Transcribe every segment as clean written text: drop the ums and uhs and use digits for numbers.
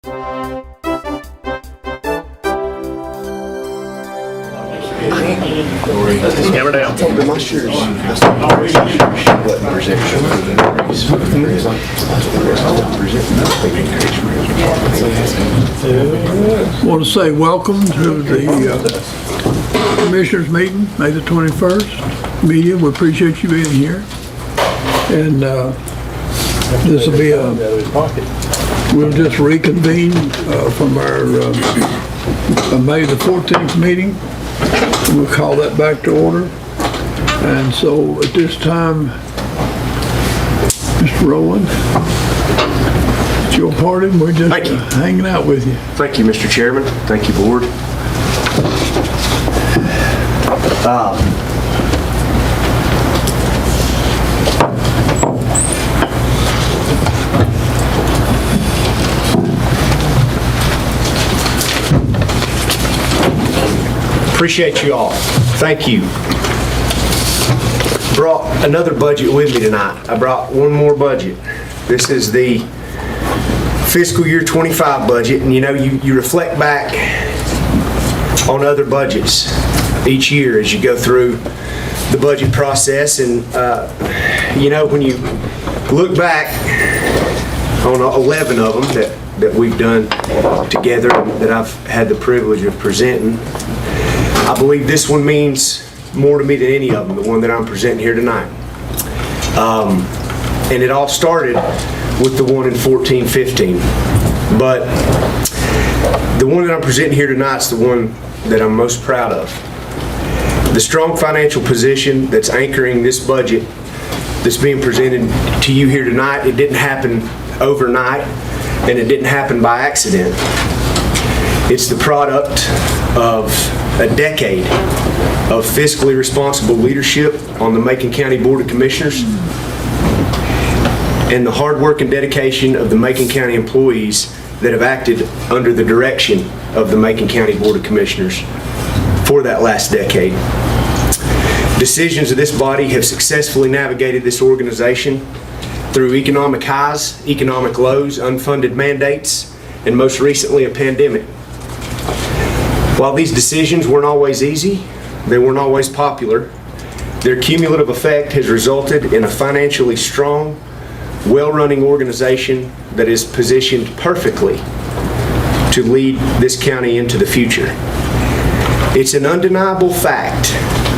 Hammer down. My shoes. I want to say welcome to the Commissioners meeting, May the 21st. Media, we appreciate you being here. And this will be we'll just reconvene from our May the 14th meeting. We'll call that back to order. And so at this time, Mr. Rowland, it's your party, and we're just hanging out with you. Thank you, Mr. Chairman. Thank you, Board. Appreciate you all. Thank you. Brought another budget with me tonight. I brought one more budget. This is the fiscal year 25 budget, and you know, you reflect back on other budgets each year as you go through the budget process, and you know, when you look back on 11 of them that we've done together, that I've had the privilege of presenting, I believe this one means more to me than any of them, the one that I'm presenting here tonight. And it all started with the one in 14-15. But the one that I'm presenting here tonight is the one that I'm most proud of. The strong financial position that's anchoring this budget that's being presented to you here tonight, it didn't happen overnight, and it didn't happen by accident. It's the product of a decade of fiscally responsible leadership on the Macon County Board of Commissioners and the hard work and dedication of the Macon County employees that have acted under the direction of the Macon County Board of Commissioners for that last decade. Decisions of this body have successfully navigated this organization through economic highs, economic lows, unfunded mandates, and most recently a pandemic. While these decisions weren't always easy, they weren't always popular, their cumulative effect has resulted in a financially strong, well-running organization that is positioned perfectly to lead this county into the future. It's an undeniable fact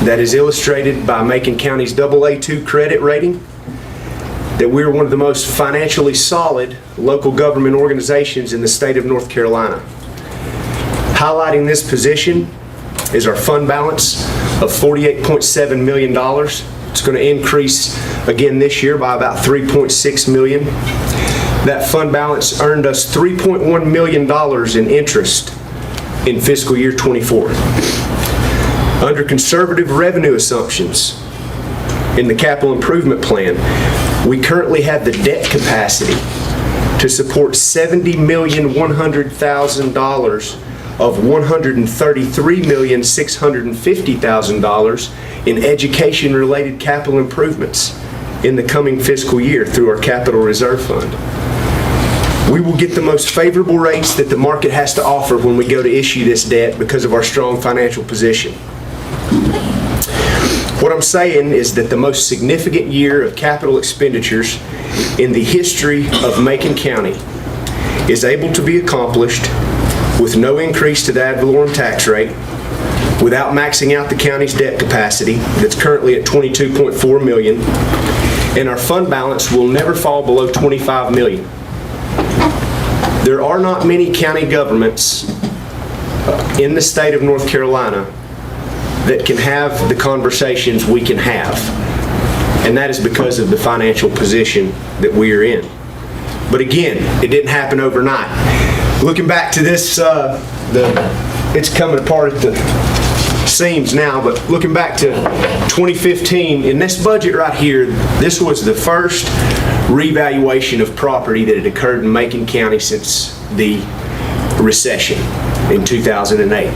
that is illustrated by Macon County's AA2 credit rating that we're one of the most financially solid local government organizations in the state of North Carolina. Highlighting this position is our fund balance of $48.7 million. It's going to increase again this year by about $3.6 million. That fund balance earned us $3.1 million in interest in fiscal year 24. Under conservative revenue assumptions in the capital improvement plan, we currently have the debt capacity to support $70,100,000 of $133,650,000 in education-related capital improvements in the coming fiscal year through our Capital Reserve Fund. We will get the most favorable rates that the market has to offer when we go to issue this debt because of our strong financial position. What I'm saying is that the most significant year of capital expenditures in the history of Macon County is able to be accomplished with no increase to the ad valorem tax rate, without maxing out the county's debt capacity that's currently at $22.4 million, and our fund balance will never fall below $25 million. There are not many county governments in the state of North Carolina that can have the conversations we can have, and that is because of the financial position that we are in. But again, it didn't happen overnight. Looking back to this, it's coming apart at the seams now, but looking back to 2015, in this budget right here, this was the first revaluation of property that had occurred in Macon County since the recession in 2008.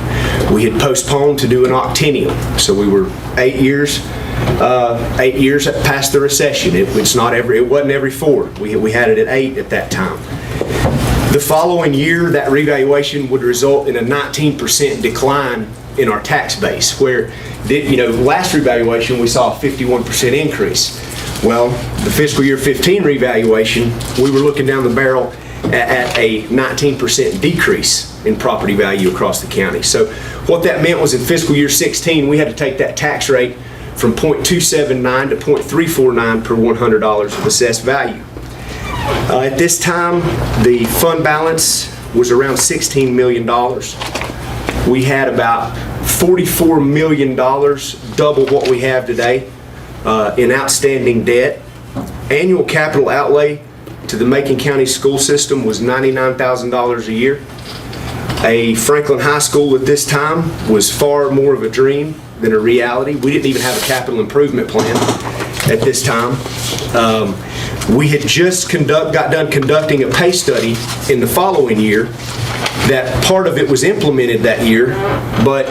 We had postponed to do an octennial, so we were 8 years past the recession. It wasn't every 4. We had it at 8 at that time. The following year, that revaluation would result in a 19% decline in our tax base, where last revaluation we saw a 51% increase. Well, the fiscal year 15 revaluation, we were looking down the barrel at a 19% decrease in property value across the county. So what that meant was in fiscal year 16, we had to take that tax rate from 0.279 to 0.349 per $100 of assessed value. At this time, the fund balance was around $16 million. We had about $44 million, double what we have today, in outstanding debt. Annual capital outlay to the Macon County school system was $99,000 a year. A Franklin High School at this time was far more of a dream than a reality. We didn't even have a capital improvement plan at this time. We had just got done conducting a pay study in the following year. That part of it was implemented that year, but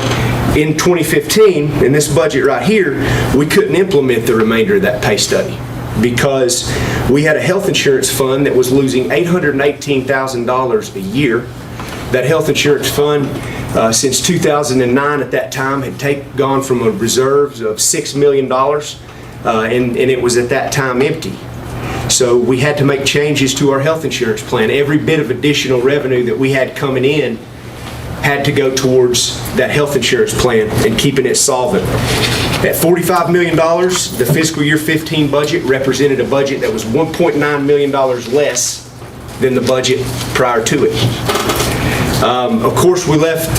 in 2015, in this budget right here, we couldn't implement the remainder of that pay study because we had a health insurance fund that was losing $818,000 a year. That health insurance fund, since 2009 at that time, had gone from a reserves of $6 million, and it was at that time empty. So we had to make changes to our health insurance plan. Every bit of additional revenue that we had coming in had to go towards that health insurance plan and keeping it solvent. At $45 million, the fiscal year 15 budget represented a budget that was $1.9 million less than the budget prior to it. Of course, we left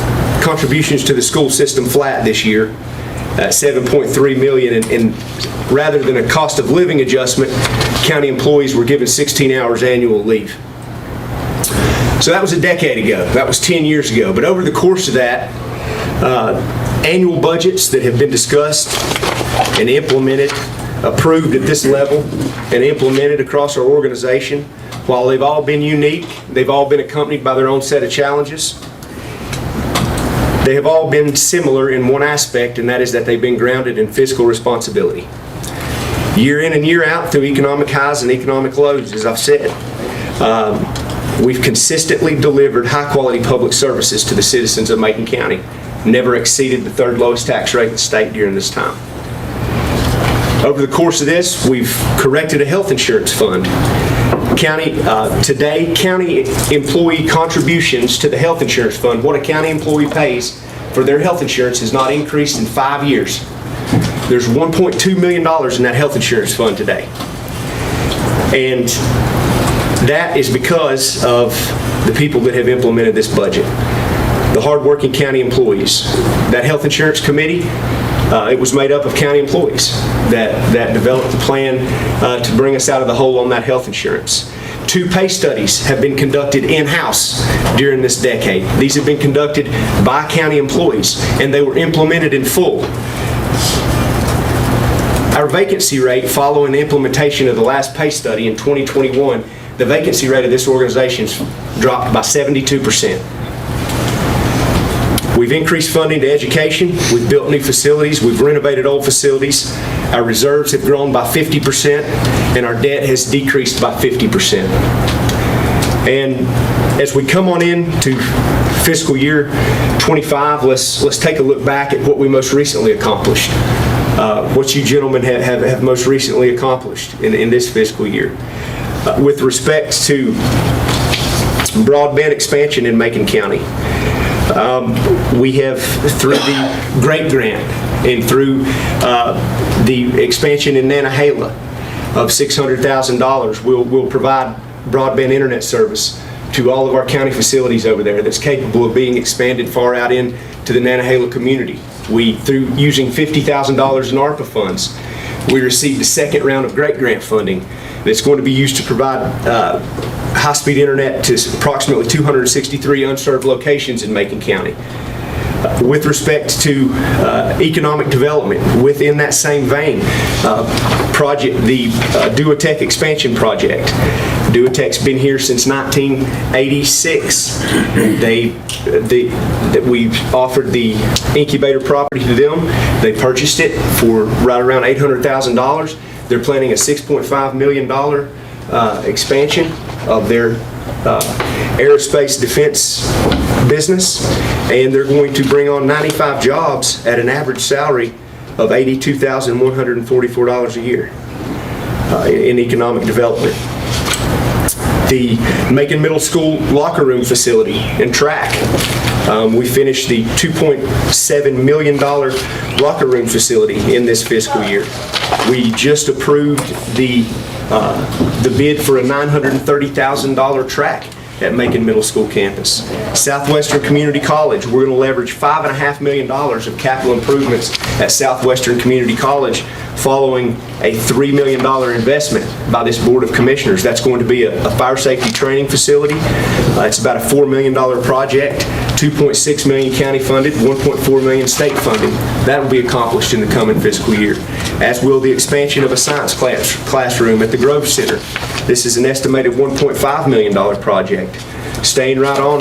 contributions to the school system flat this year at $7.3 million, and rather than a cost of living adjustment, county employees were given 16 hours annual leave. So that was a decade ago. That was 10 years ago. But over the course of that, annual budgets that have been discussed and implemented, approved at this level, and implemented across our organization, while they've all been unique, they've all been accompanied by their own set of challenges. They have all been similar in one aspect, and that is that they've been grounded in fiscal responsibility. Year in and year out, through economic highs and economic lows, as I've said, we've consistently delivered high-quality public services to the citizens of Macon County. Never exceeded the third lowest tax rate in the state during this time. Over the course of this, we've corrected a health insurance fund. Today, county employee contributions to the health insurance fund, what a county employee pays for their health insurance, has not increased in 5 years. There's $1.2 million in that health insurance fund today. And that is because of the people that have implemented this budget. The hardworking county employees. That health insurance committee, it was made up of county employees that developed the plan to bring us out of the hole on that health insurance. 2 pay studies have been conducted in-house during this decade. These have been conducted by county employees, and they were implemented in full. Our vacancy rate following the implementation of the last pay study in 2021, the vacancy rate of this organization dropped by 72%. We've increased funding to education, we've built new facilities, we've renovated old facilities, our reserves have grown by 50%, and our debt has decreased by 50%. And as we come on into fiscal year 25, let's take a look back at what we most recently accomplished. What you gentlemen have most recently accomplished in this fiscal year. With respect to broadband expansion in Macon County. We have, through the GREAT grant and through the expansion in Nantahala of $600,000, we'll provide broadband internet service to all of our county facilities over there that's capable of being expanded far out into the Nantahala community. Through using $50,000 in ARPA funds, we received the second round of GREAT grant funding that's going to be used to provide high-speed internet to approximately 263 unserved locations in Macon County. With respect to economic development, within that same vein, the Duotech expansion project. Duotech's been here since 1986. We've offered the incubator property to them. They purchased it for right around $800,000. They're planning a $6.5 million expansion of their aerospace defense business, and they're going to bring on 95 jobs at an average salary of $82,144 a year in economic development. The Macon Middle School locker room facility and track. We finished the $2.7 million locker room facility in this fiscal year. We just approved the bid for a $930,000 track at Macon Middle School campus. Southwestern Community College, we're going to leverage $5.5 million of capital improvements at Southwestern Community College following a $3 million investment by this Board of Commissioners. That's going to be a fire safety training facility. It's about a $4 million project, $2.6 million county funded, $1.4 million state funded. That will be accomplished in the coming fiscal year, as will the expansion of a science classroom at the Grove Center. This is an estimated $1.5 million project. Staying right on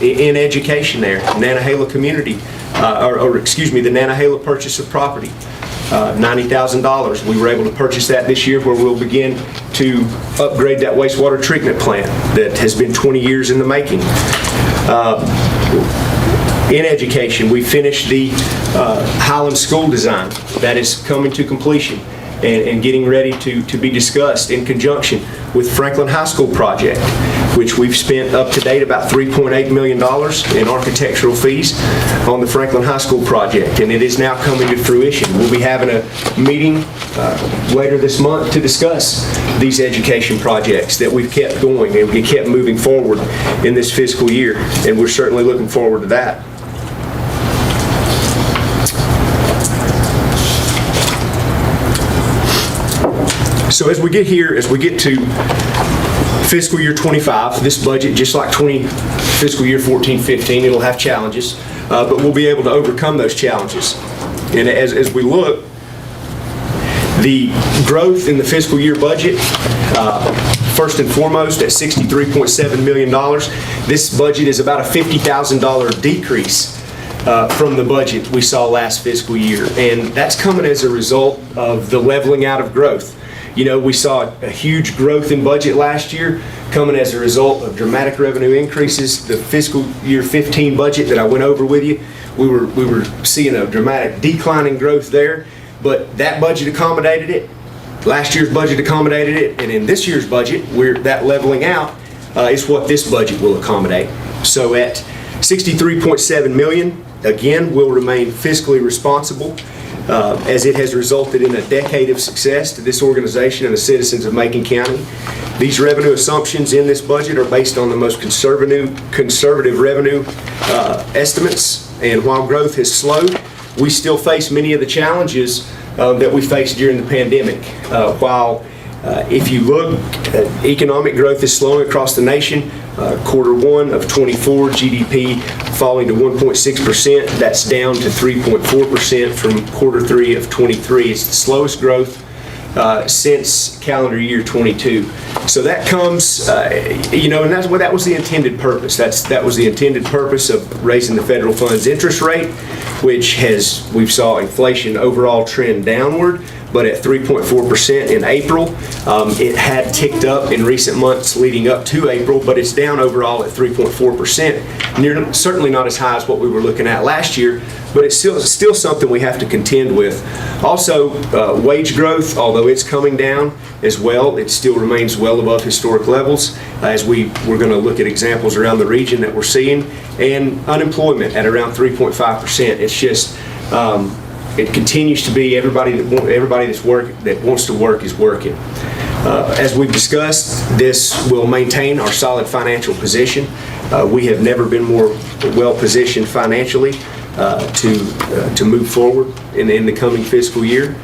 in education there, Nantahala Community, the Nantahala purchase of property. $90,000. We were able to purchase that this year, where we'll begin to upgrade that wastewater treatment plant that has been 20 years in the making. In education, we finished the Highland School design. That is coming to completion and getting ready to be discussed in conjunction with Franklin High School project, which we've spent up to date about $3.8 million in architectural fees on the Franklin High School project, and it is now coming to fruition. We'll be having a meeting later this month to discuss these education projects that we've kept going and we kept moving forward in this fiscal year, and we're certainly looking forward to that. So as we get to fiscal year 25, this budget, just like fiscal year 14-15, it'll have challenges, but we'll be able to overcome those challenges. And as we look, the growth in the fiscal year budget, first and foremost at $63.7 million, this budget is about a $50,000 decrease from the budget we saw last fiscal year. And that's coming as a result of the leveling out of growth. You know, we saw a huge growth in budget last year coming as a result of dramatic revenue increases. The fiscal year 15 budget that I went over with you, we were seeing a dramatic decline in growth there, but that budget accommodated it. Last year's budget accommodated it, and in this year's budget, that leveling out is what this budget will accommodate. So at $63.7 million, again, we'll remain fiscally responsible, as it has resulted in a decade of success to this organization and the citizens of Macon County. These revenue assumptions in this budget are based on the most conservative revenue estimates, and while growth has slowed, we still face many of the challenges that we faced during the pandemic. While if you look, economic growth is slowing across the nation. Quarter one of 24, GDP falling to 1.6%. That's down to 3.4% from quarter three of 23. It's the slowest growth since calendar year 22. So that comes, and that was the intended purpose. That was the intended purpose of raising the federal funds interest rate, which we saw inflation overall trend downward, but at 3.4% in April. It had ticked up in recent months leading up to April, but it's down overall at 3.4%. Certainly not as high as what we were looking at last year, but it's still something we have to contend with. Also, wage growth, although it's coming down as well, it still remains well above historic levels, as we're going to look at examples around the region that we're seeing, and unemployment at around 3.5%. It's just it continues to be everybody that wants to work is working. As we've discussed, this will maintain our solid financial position. We have never been more well positioned financially to move forward in the coming fiscal year.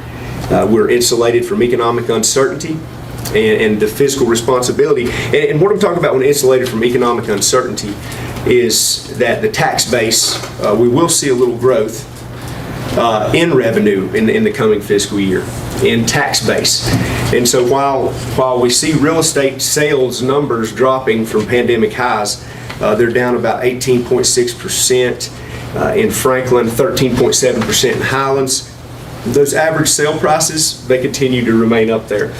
We're insulated from economic uncertainty and the fiscal responsibility. And what I'm talking about when insulated from economic uncertainty is that the tax base, we will see a little growth in revenue in the coming fiscal year in tax base. And so while we see real estate sales numbers dropping from pandemic highs, they're down about 18.6% in Franklin, 13.7% in Highlands. Those average sale prices, they continue to remain up there.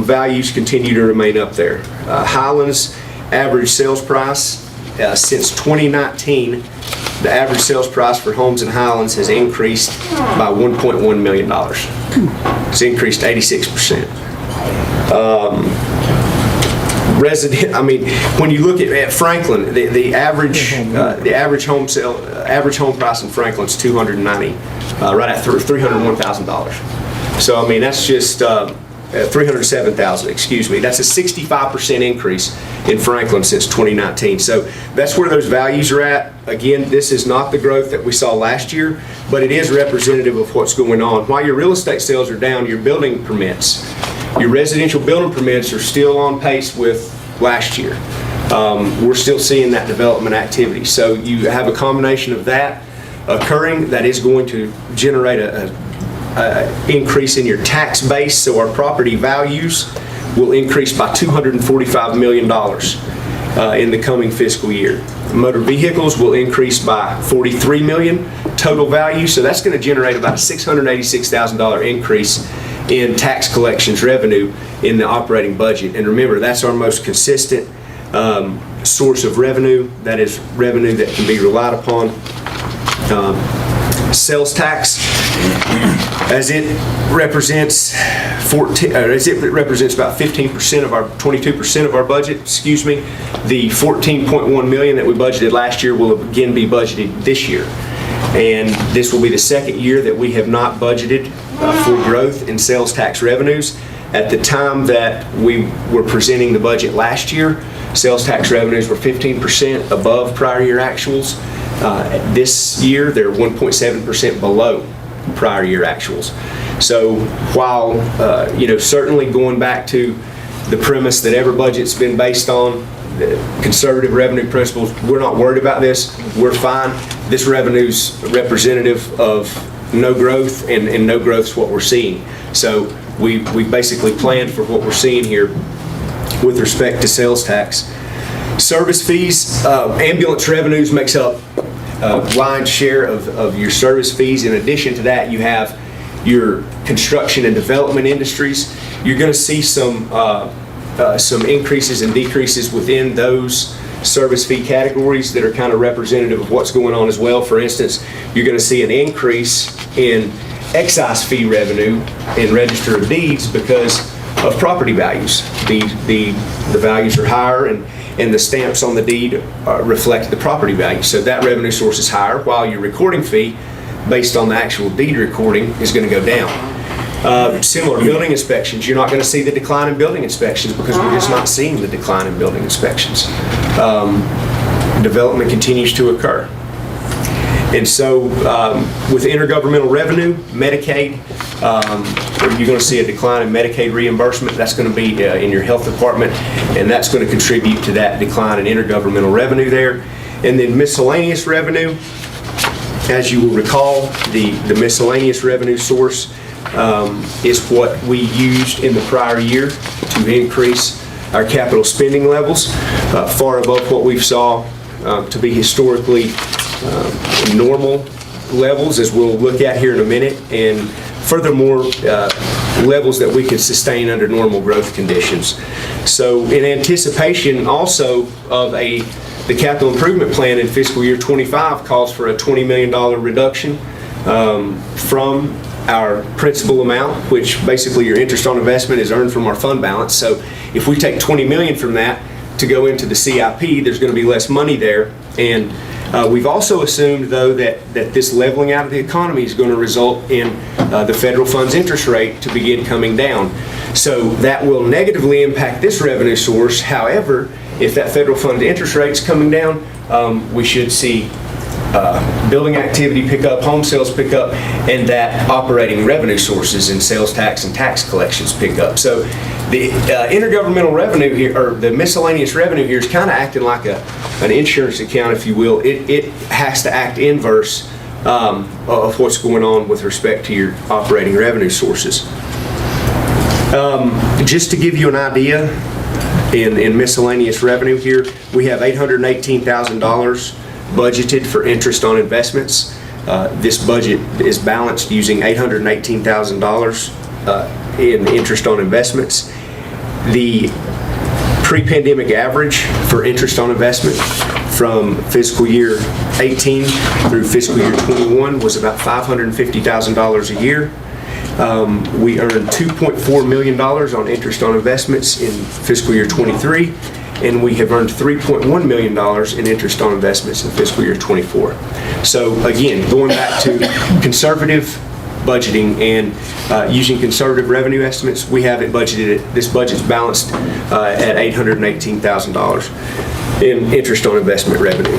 Values continue to remain up there. Highlands average sales price. Since 2019, the average sales price for homes in Highlands has increased by $1.1 million. It's increased 86%. When you look at Franklin, the average home price in Franklin is $290,000, right at $301,000. So I mean, that's just $307,000. Excuse me. That's a 65% increase in Franklin since 2019. So that's where those values are at. Again, this is not the growth that we saw last year, but it is representative of what's going on. While your real estate sales are down, your building permits, your residential building permits are still on pace with last year. We're still seeing that development activity. So you have a combination of that occurring that is going to generate a increase in your tax base. So our property values will increase by $245 million in the coming fiscal year. Motor vehicles will increase by $43 million total value. So that's going to generate about a $686,000 increase in tax collections revenue in the operating budget. And remember, that's our most consistent source of revenue. That is revenue that can be relied upon. Sales tax, as it represents about 15% of our 22% of our budget. Excuse me. The $14.1 million that we budgeted last year will again be budgeted this year. And this will be the second year that we have not budgeted for growth in sales tax revenues. At the time that we were presenting the budget last year, sales tax revenues were 15% above prior year actuals. This year, they're 1.7% below prior year actuals. So while, certainly going back to the premise that every budget's been based on the conservative revenue principles, we're not worried about this. We're fine. This revenue's representative of no growth, and no growth's what we're seeing. So we basically planned for what we're seeing here with respect to sales tax. Service fees, ambulance revenues makes up a lion's share of your service fees. In addition to that, you have your construction and development industries. You're going to see some increases and decreases within those service fee categories that are kind of representative of what's going on as well. For instance, you're going to see an increase in excise fee revenue in Register of Deeds because of property values. The values are higher, and the stamps on the deed reflect the property value. So that revenue source is higher, while your recording fee, based on the actual deed recording, is going to go down. Similar building inspections, you're not going to see the decline in building inspections because we're just not seeing the decline in building inspections. Development continues to occur. And so with intergovernmental revenue, Medicaid, you're going to see a decline in Medicaid reimbursement. That's going to be in your health department, and that's going to contribute to that decline in intergovernmental revenue there. And then miscellaneous revenue, as you will recall, the miscellaneous revenue source is what we used in the prior year to increase our capital spending levels far above what we've saw to be historically normal levels, as we'll look at here in a minute, and furthermore levels that we can sustain under normal growth conditions. So in anticipation also of the capital improvement plan in fiscal year 25 calls for a $20 million reduction from our principal amount, which basically your interest on investment is earned from our fund balance. So if we take $20 million from that to go into the CIP, there's going to be less money there. And we've also assumed, though, that this leveling out of the economy is going to result in the federal funds interest rate to begin coming down. So that will negatively impact this revenue source. However, if that federal fund interest rate is coming down, we should see building activity pick up, home sales pick up, and that operating revenue sources in sales tax and tax collections pick up. So the intergovernmental revenue here, or the miscellaneous revenue here, is kind of acting like an insurance account, if you will. It has to act inverse of what's going on with respect to your operating revenue sources. Just to give you an idea, in miscellaneous revenue here, we have $818,000 budgeted for interest on investments. This budget is balanced using $818,000 in interest on investments. The pre-pandemic average for interest on investment from fiscal year 18 through fiscal year 21 was about $550,000 a year. We earned $2.4 million on interest on investments in fiscal year 23, and we have earned $3.1 million in interest on investments in fiscal year 24. So again, going back to conservative budgeting and using conservative revenue estimates, we have it budgeted, this budget's balanced at $818,000 in interest on investment revenue.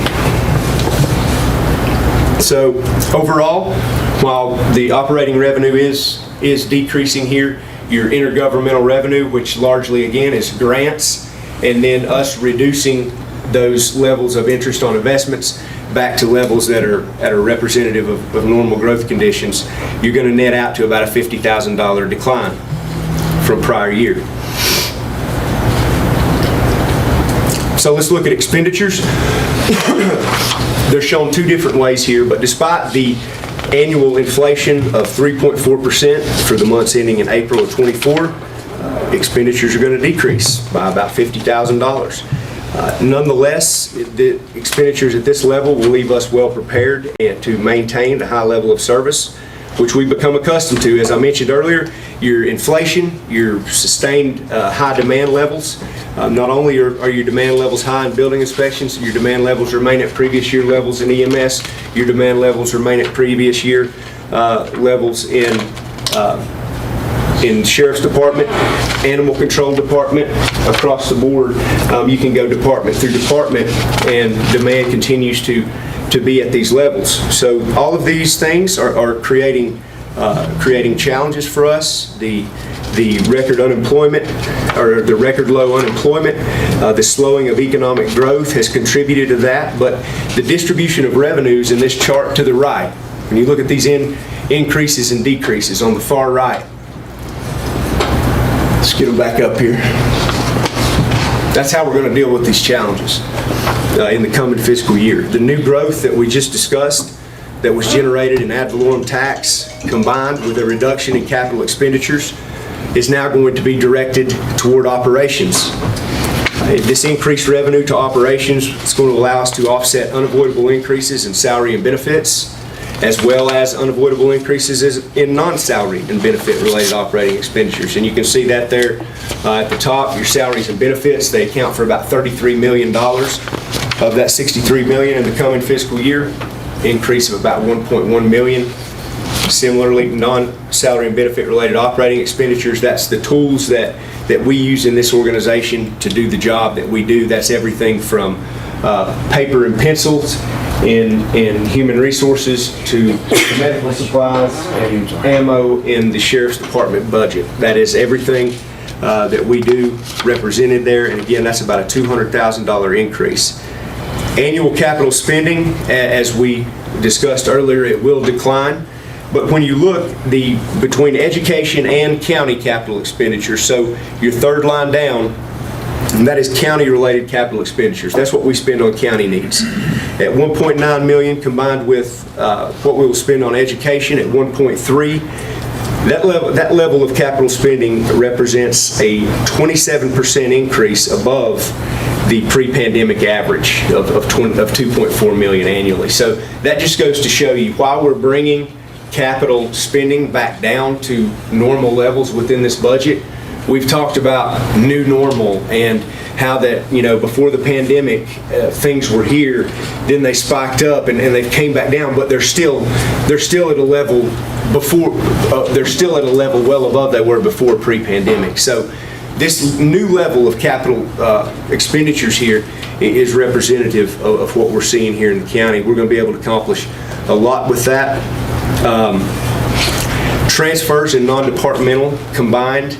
So overall, while the operating revenue is decreasing here, your intergovernmental revenue, which largely again is grants, and then us reducing those levels of interest on investments back to levels that are representative of normal growth conditions, you're going to net out to about a $50,000 decline from prior year. So let's look at expenditures. They're shown two different ways here, but despite the annual inflation of 3.4% for the months ending in April of 24, expenditures are going to decrease by about $50,000. Nonetheless, the expenditures at this level will leave us well prepared to maintain the high level of service which we've become accustomed to. As I mentioned earlier, your inflation, your sustained high demand levels, not only are your demand levels high in building inspections, your demand levels remain at previous year levels in EMS, your demand levels remain at previous year levels in Sheriff's Department, Animal Control Department, across the board. You can go department through department and demand continues to be at these levels. So all of these things are creating challenges for us. The record unemployment, or the record low unemployment, the slowing of economic growth has contributed to that, but the distribution of revenues in this chart to the right, when you look at these increases and decreases on the far right, let's get them back up here. That's how we're going to deal with these challenges in the coming fiscal year. The new growth that we just discussed that was generated in ad valorem tax combined with a reduction in capital expenditures is now going to be directed toward operations. This increased revenue to operations is going to allow us to offset unavoidable increases in salary and benefits, as well as unavoidable increases in non-salary and benefit related operating expenditures. And you can see that there at the top, your salaries and benefits, they account for about $33 million of that $63 million in the coming fiscal year, increase of about $1.1 million. Similarly, non-salary and benefit related operating expenditures, that's the tools that we use in this organization to do the job that we do. That's everything from paper and pencils in human resources to medical supplies and ammo in the Sheriff's Department budget. That is everything that we do represented there, and again, that's about a $200,000 increase. Annual capital spending, as we discussed earlier, it will decline. But when you look between education and county capital expenditures, so your third line down, and that is county-related capital expenditures. That's what we spend on county needs. At $1.9 million combined with what we will spend on education at $1.3, that level of capital spending represents a 27% increase above the pre-pandemic average of $2.4 million annually. So that just goes to show you why we're bringing capital spending back down to normal levels within this budget. We've talked about new normal and how that, before the pandemic, things were here, then they spiked up and they came back down, but they're still at a level well above they were before pre-pandemic. So this new level of capital expenditures here is representative of what we're seeing here in the county. We're going to be able to accomplish a lot with that. Transfers and non-departmental combined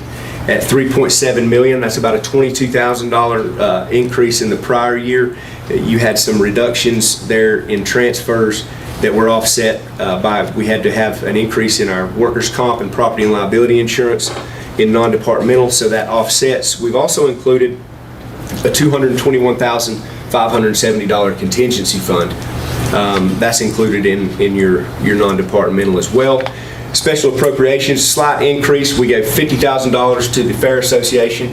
at $3.7 million. That's about a $22,000 increase in the prior year. You had some reductions there in transfers that were offset by, we had to have an increase in our workers' comp and property and liability insurance in non-departmental, so that offsets. We've also included a $221,570 contingency fund. That's included in your non-departmental as well. Special appropriations, slight increase. We gave $50,000 to the Fair Association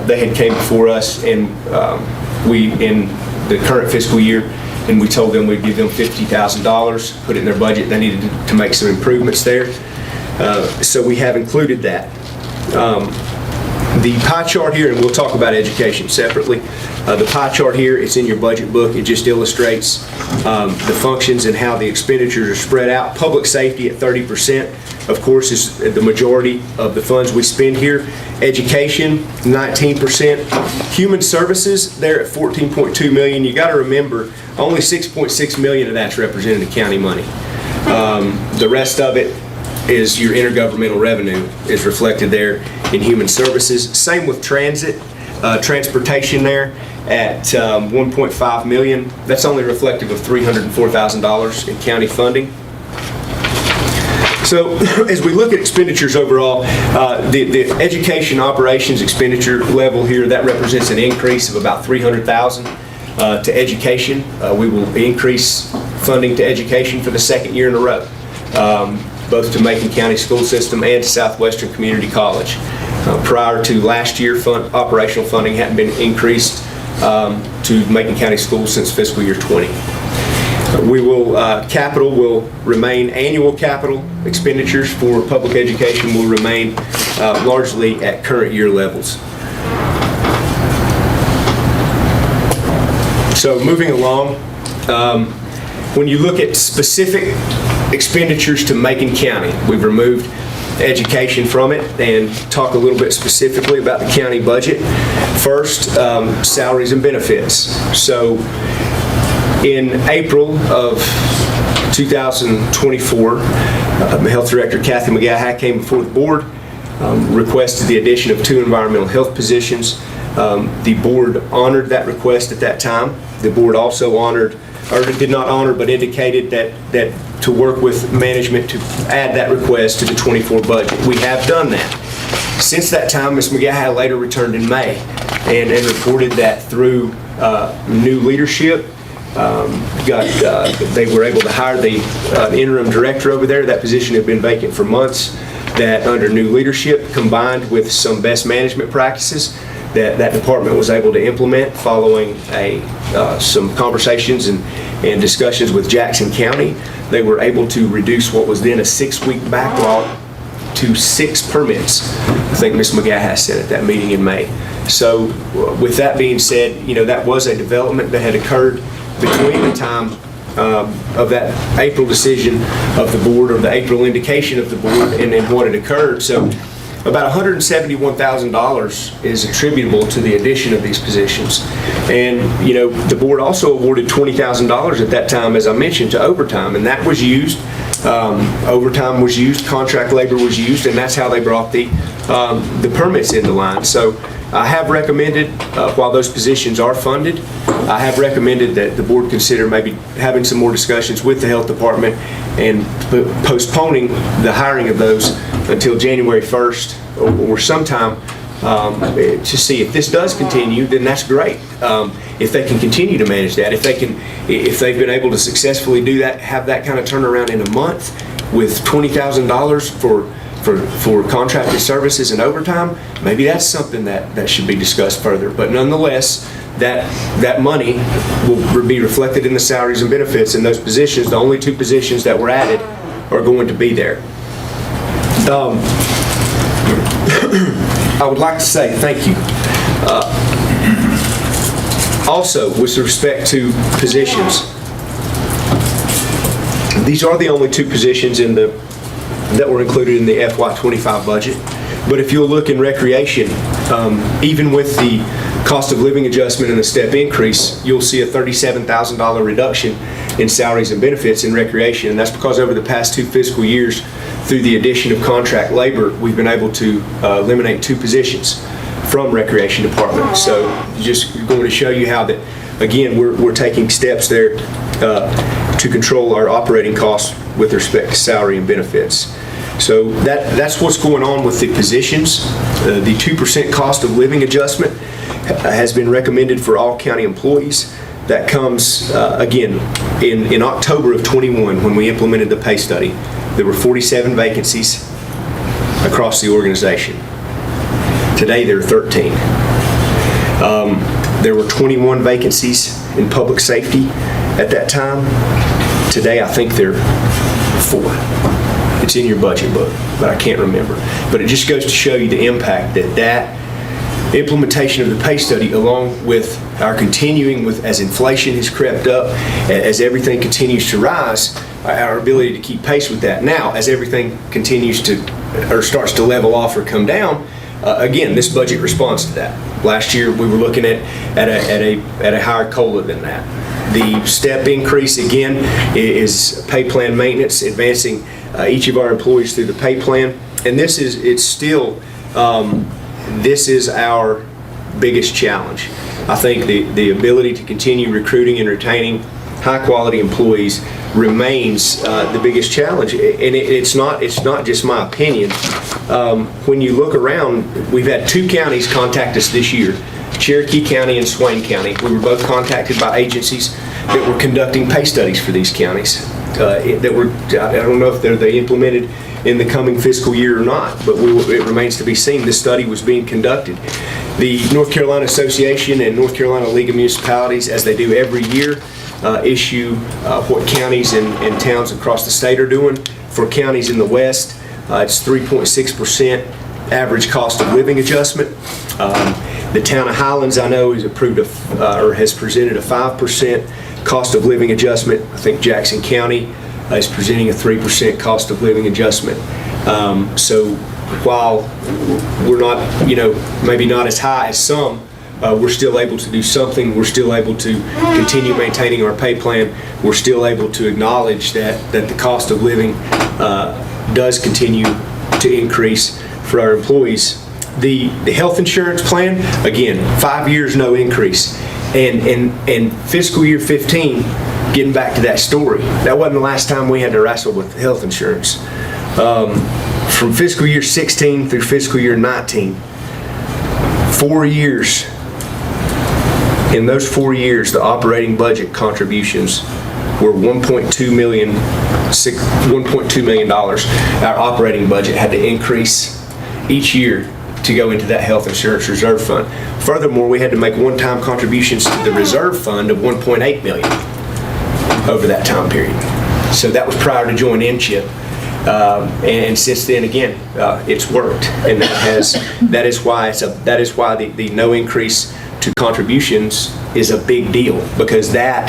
they had came before us, and we, in the current fiscal year, and we told them we'd give them $50,000, put it in their budget. They needed to make some improvements there. So we have included that. The pie chart here, and we'll talk about education separately. The pie chart here, it's in your budget book. It just illustrates the functions and how the expenditures are spread out. Public safety at 30%, of course, is the majority of the funds we spend here. Education, 19%. Human services, they're at $14.2 million. You got to remember, only $6.6 million of that's represented in county money. The rest of it is your intergovernmental revenue is reflected there in human services. Same with transit, transportation there at $1.5 million. That's only reflective of $304,000 in county funding. So as we look at expenditures overall, the education operations expenditure level here, that represents an increase of about $300,000 to education. We will increase funding to education for the second year in a row, both to Macon County School System and to Southwestern Community College. Prior to last year, operational funding hadn't been increased to Macon County Schools since fiscal year 20. We will, capital will remain, annual capital expenditures for public education will remain largely at current year levels. So moving along, when you look at specific expenditures to Macon County, we've removed education from it and talk a little bit specifically about the county budget. First, salaries and benefits. So in April of 2024, Health Director Kathy McGaha came before the board, requested the addition of 2 environmental health positions. The board honored that request at that time. The board also honored, or did not honor, but indicated that to work with management to add that request to the 24 budget. We have done that. Since that time, Ms. McGaha later returned in May and reported that through new leadership, they were able to hire the interim director over there. That position had been vacant for months. That under new leadership, combined with some best management practices, that department was able to implement following some conversations and discussions with Jackson County. They were able to reduce what was then a 6-week backlog to 6 permits. I think Ms. McGaha said at that meeting in May. So with that being said, that was a development that had occurred between the time of that April decision of the board, or the April indication of the board, and what had occurred. So about $171,000 is attributable to the addition of these positions. And, the board also awarded $20,000 at that time, as I mentioned, to overtime, and that was used. Overtime was used, contract labor was used, and that's how they brought the permits into line. So I have recommended, while those positions are funded, I have recommended that the board consider maybe having some more discussions with the health department and postponing the hiring of those until January 1st or sometime to see if this does continue. Then that's great. If they can continue to manage that, if they've been able to successfully do that, have that kind of turnaround in a month with $20,000 for contracted services and overtime, maybe that's something that should be discussed further. But nonetheless, that money will be reflected in the salaries and benefits, and those positions, the only 2 positions that were added, are going to be there. I would like to say thank you. Also, with respect to positions, these are the only 2 positions that were included in the FY25 budget. But if you'll look in recreation, even with the cost of living adjustment and the step increase, you'll see a $37,000 reduction in salaries and benefits in recreation. And that's because over the past 2 fiscal years, through the addition of contract labor, we've been able to eliminate 2 positions from recreation department. So just going to show you how that, again, we're taking steps there to control our operating costs with respect to salary and benefits. So that's what's going on with the positions. The 2% cost of living adjustment has been recommended for all county employees. That comes, again, in October of 21, when we implemented the pay study. There were 47 vacancies across the organization. Today there are 13. There were 21 vacancies in public safety at that time. Today, I think there are 4. It's in your budget book, but I can't remember. But it just goes to show you the impact that implementation of the pay study, along with our continuing with, as inflation has crept up, as everything continues to rise, our ability to keep pace with that. Now, as everything continues to, or starts to level off or come down, again, this budget responds to that. Last year, we were looking at a higher COLA than that. The step increase, again, is pay plan maintenance, advancing each of our employees through the pay plan. And this is our biggest challenge. I think the ability to continue recruiting and retaining high-quality employees remains the biggest challenge. And it's not just my opinion. When you look around, we've had 2 counties contact us this year, Cherokee County and Swain County. We were both contacted by agencies that were conducting pay studies for these counties. I don't know if they implemented in the coming fiscal year or not, but it remains to be seen. This study was being conducted. The North Carolina Association and North Carolina League of Municipalities, as they do every year, issue what counties and towns across the state are doing. For counties in the West, it's 3.6% average cost of living adjustment. The town of Highlands, I know, has approved or has presented a 5% cost of living adjustment. I think Jackson County is presenting a 3% cost of living adjustment. So while we're not, maybe not as high as some, we're still able to do something. We're still able to continue maintaining our pay plan. We're still able to acknowledge that the cost of living does continue to increase for our employees. The health insurance plan, again, 5 years, no increase. And fiscal year 15, getting back to that story, that wasn't the last time we had to wrestle with health insurance. From fiscal year 16 through fiscal year 19, 4 years. In those 4 years, the operating budget contributions were $1.2 million. Our operating budget had to increase each year to go into that health insurance reserve fund. Furthermore, we had to make one-time contributions to the reserve fund of $1.8 million over that time period. So that was prior to joining NCHIP. And since then, again, it's worked, and that is why the no increase to contributions is a big deal, because that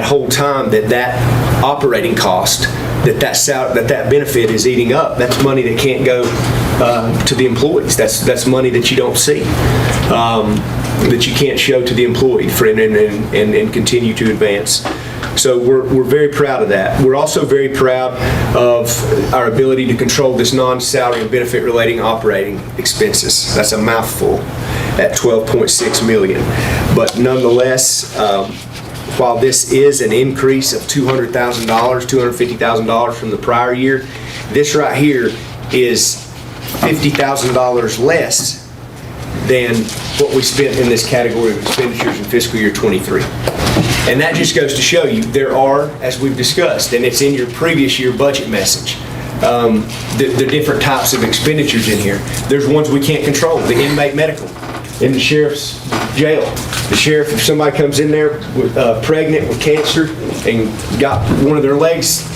whole time that operating cost, that benefit is eating up, that's money that can't go to the employees. That's money that you don't see, that you can't show to the employee and continue to advance. So we're very proud of that. We're also very proud of our ability to control this non-salary and benefit relating operating expenses. That's a mouthful at $12.6 million. But nonetheless, while this is an increase of $200,000, $250,000 from the prior year, this right here is $50,000 less than what we spent in this category of expenditures in fiscal year 23. And that just goes to show you there are, as we've discussed, and it's in your previous year budget message, the different types of expenditures in here. There's ones we can't control, the inmate medical in the sheriff's jail. The sheriff, if somebody comes in there with, pregnant with cancer and got one of their legs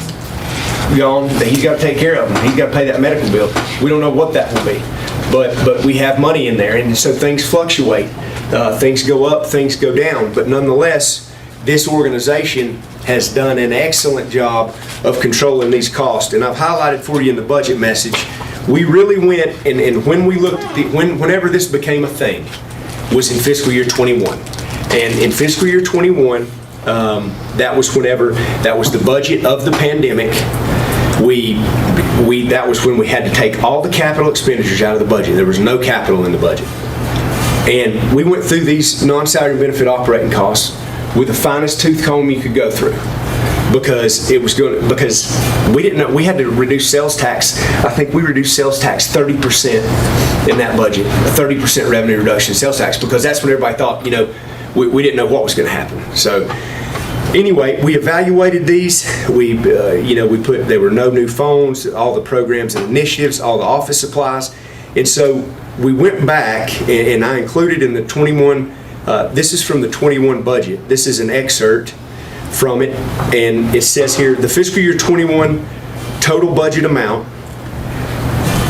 gone, he's got to take care of them. He's got to pay that medical bill. We don't know what that will be, but we have money in there, and so things fluctuate. Things go up, things go down, but nonetheless, this organization has done an excellent job of controlling these costs. And I've highlighted for you in the budget message, we really went, and when we looked at whenever this became a thing, was in fiscal year 21. And in fiscal year 21, that was the budget of the pandemic. That was when we had to take all the capital expenditures out of the budget. There was no capital in the budget. And we went through these non-salary benefit operating costs with the finest tooth comb you could go through, because we didn't know we had to reduce sales tax. I think we reduced sales tax 30% in that budget, a 30% revenue reduction in sales tax, because that's when everybody thought, we didn't know what was going to happen. So anyway, we evaluated these. We put, there were no new phones, all the programs and initiatives, all the office supplies. And so we went back, and I included in the 21, this is from the 21 budget. This is an excerpt from it, and it says here, the fiscal year 21 total budget amount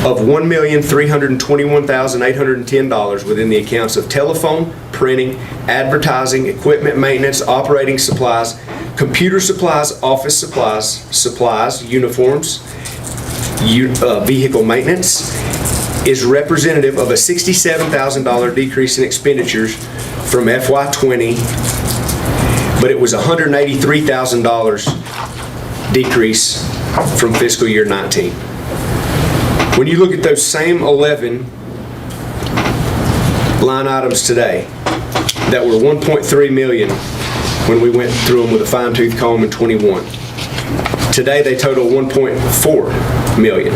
of $1,321,810 within the accounts of telephone, printing, advertising, equipment maintenance, operating supplies, computer supplies, office supplies, uniforms, vehicle maintenance, is representative of a $67,000 decrease in expenditures from FY20, but it was $183,000 decrease from fiscal year 19. When you look at those same 11 line items today that were 1.3 million when we went through them with a fine-tooth comb in 21, today they total 1.4 million.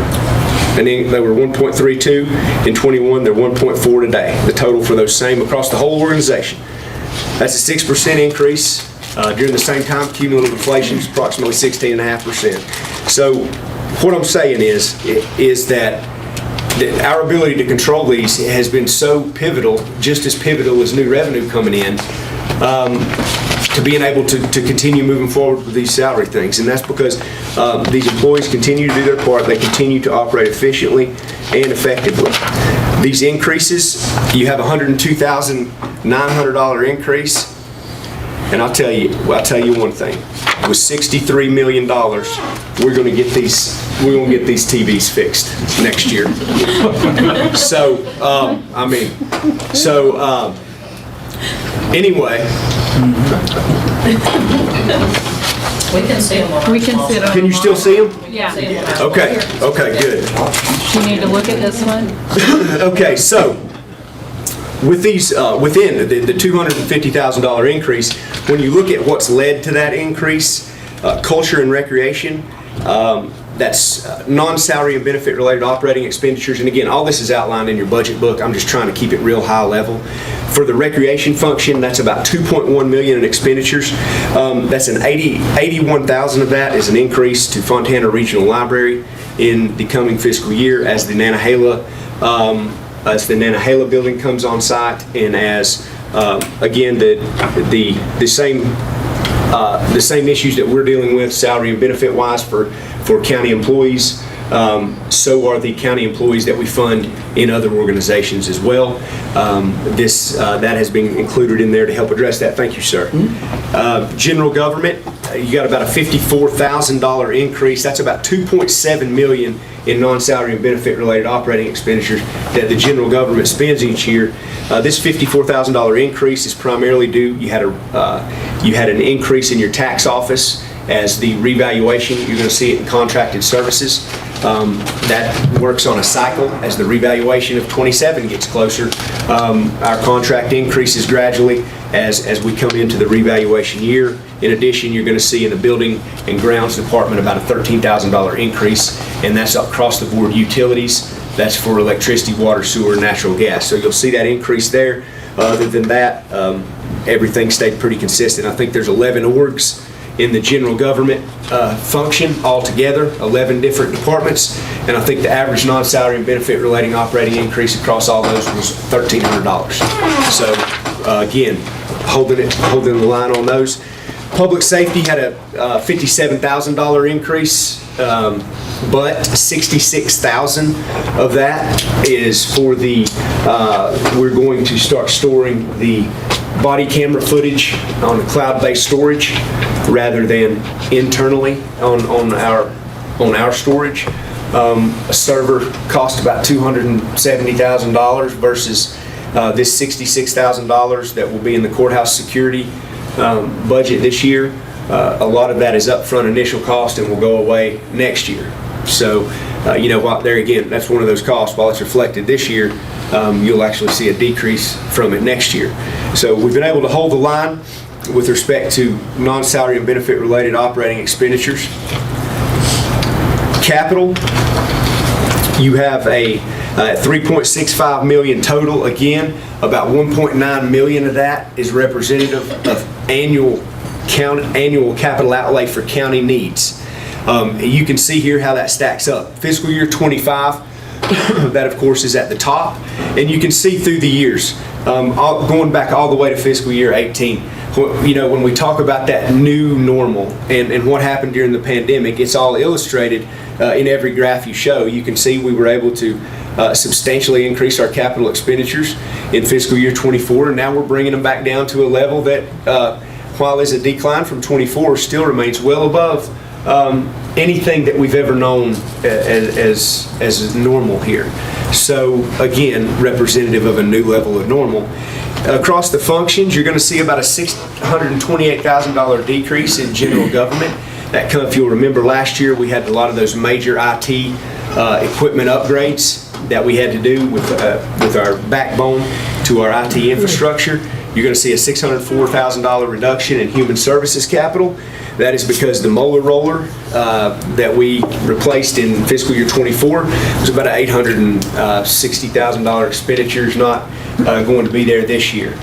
And then they were 1.32 in 21, they're 1.4 today. The total for those same across the whole organization. That's a 6% increase. During the same time, cumulative inflation is approximately 16.5%. So what I'm saying is that our ability to control these has been so pivotal, just as pivotal as new revenue coming in, to being able to continue moving forward with these salary things. And that's because these employees continue to do their part. They continue to operate efficiently and effectively. These increases, you have a $102,900 increase. And I'll tell you one thing. With $63 million, we're going to get these TVs fixed next year. Anyway. We can see them. We can see them. Can you still see them? Yeah. Okay, good. You need to look at this one. Okay, so with these, within the $250,000 increase, when you look at what's led to that increase, culture and recreation, that's non-salary and benefit related operating expenditures. And again, all this is outlined in your budget book. I'm just trying to keep it real high level. For the recreation function, that's about $2.1 million in expenditures. That's an $81,000 of that is an increase to Fontana Regional Library in the coming fiscal year as the Nantahala building comes on site, and as again the same issues that we're dealing with salary and benefit wise for county employees, so are the county employees that we fund in other organizations as well. That has been included in there to help address that. Thank you, sir. General government, you got about a $54,000 increase. That's about $2.7 million in non-salary and benefit related operating expenditures that the general government spends each year. This $54,000 increase is primarily due, you had an increase in your tax office as the revaluation. You're going to see it in contracted services. That works on a cycle. As the revaluation of 27 gets closer, our contract increases gradually as we come into the revaluation year. In addition, you're going to see in the building and grounds department about a $13,000 increase, and that's across the board utilities. That's for electricity, water, sewer, natural gas. So you'll see that increase there. Other than that, everything stayed pretty consistent. I think there's 11 orgs in the general government function altogether, 11 different departments, and I think the average non-salary and benefit relating operating increase across all those was $1,300. So again, holding the line on those. Public safety had a $57,000 increase, but $66,000 of that is for the, we're going to start storing the body camera footage on the cloud-based storage rather than internally on our storage. A server cost about $270,000 versus this $66,000 that will be in the courthouse security budget this year. A lot of that is upfront initial cost and will go away next year. So, you know what, there again, that's one of those costs. While it's reflected this year, you'll actually see a decrease from it next year. So we've been able to hold the line with respect to non-salary and benefit related operating expenditures. Capital, you have a 3.65 million total. Again, about 1.9 million of that is representative of annual capital outlay for county needs. You can see here how that stacks up. Fiscal year 25, That, of course, is at the top. And you can see through the years, going back all the way to fiscal year 18, when we talk about that new normal and what happened during the pandemic, it's all illustrated in every graph you show. You can see we were able to substantially increase our capital expenditures in fiscal year 24, and now we're bringing them back down to a level that, while is a decline from 24, still remains well above anything that we've ever known as normal here. So again, representative of a new level of normal. Across the functions, you're going to see about a $628,000 decrease in general government. That if you'll remember, last year we had a lot of those major IT equipment upgrades that we had to do with our backbone to our IT infrastructure. You're going to see a $604,000 reduction in human services capital. That is because the molar roller that we replaced in fiscal year 24 was about an $860,000 expenditure. Is not going to be there this year.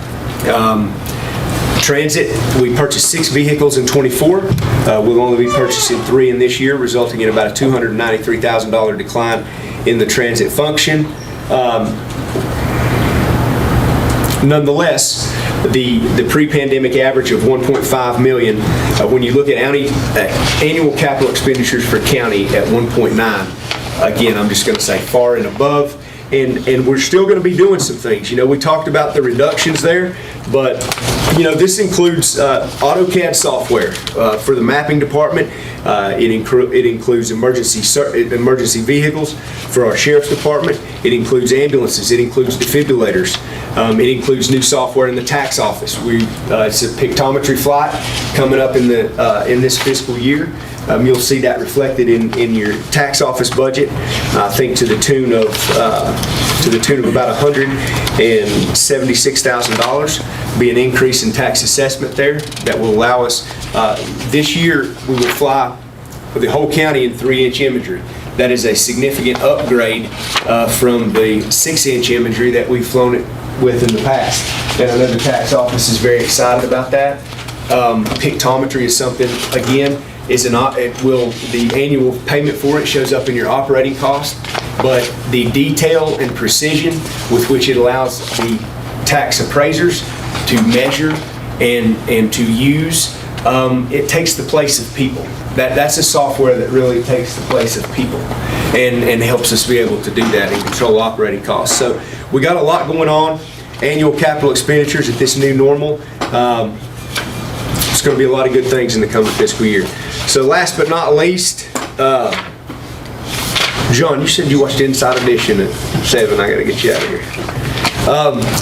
Transit, we purchased 6 vehicles in 24. We'll only be purchasing 3 in this year, resulting in about a $293,000 decline in the transit function. Nonetheless, the pre-pandemic average of $1.5 million, when you look at annual capital expenditures for county at 1.9, again, I'm just going to say far and above. And we're still going to be doing some things. We talked about the reductions there, but this includes AutoCAD software for the mapping department. It includes emergency vehicles for our sheriff's department. It includes ambulances. It includes defibrillators. It includes new software in the tax office. It's a pictometry flight coming up in this fiscal year. You'll see that reflected in your tax office budget. I think to the tune of about $176,000. Be an increase in tax assessment there that will allow us. This year we will fly for the whole county in 3-inch imagery. That is a significant upgrade from the 6-inch imagery that we've flown it with in the past. And I know the tax office is very excited about that. Pictometry is something, again, the annual payment for it shows up in your operating cost, but the detail and precision with which it allows the tax appraisers to measure and to use, it takes the place of people. That's a software that really takes the place of people and helps us be able to do that and control operating costs. So we got a lot going on. Annual capital expenditures at this new normal. It's going to be a lot of good things in the coming fiscal year. So last but not least, John, you said you watched Inside Edition at 7. I got to get you out of here.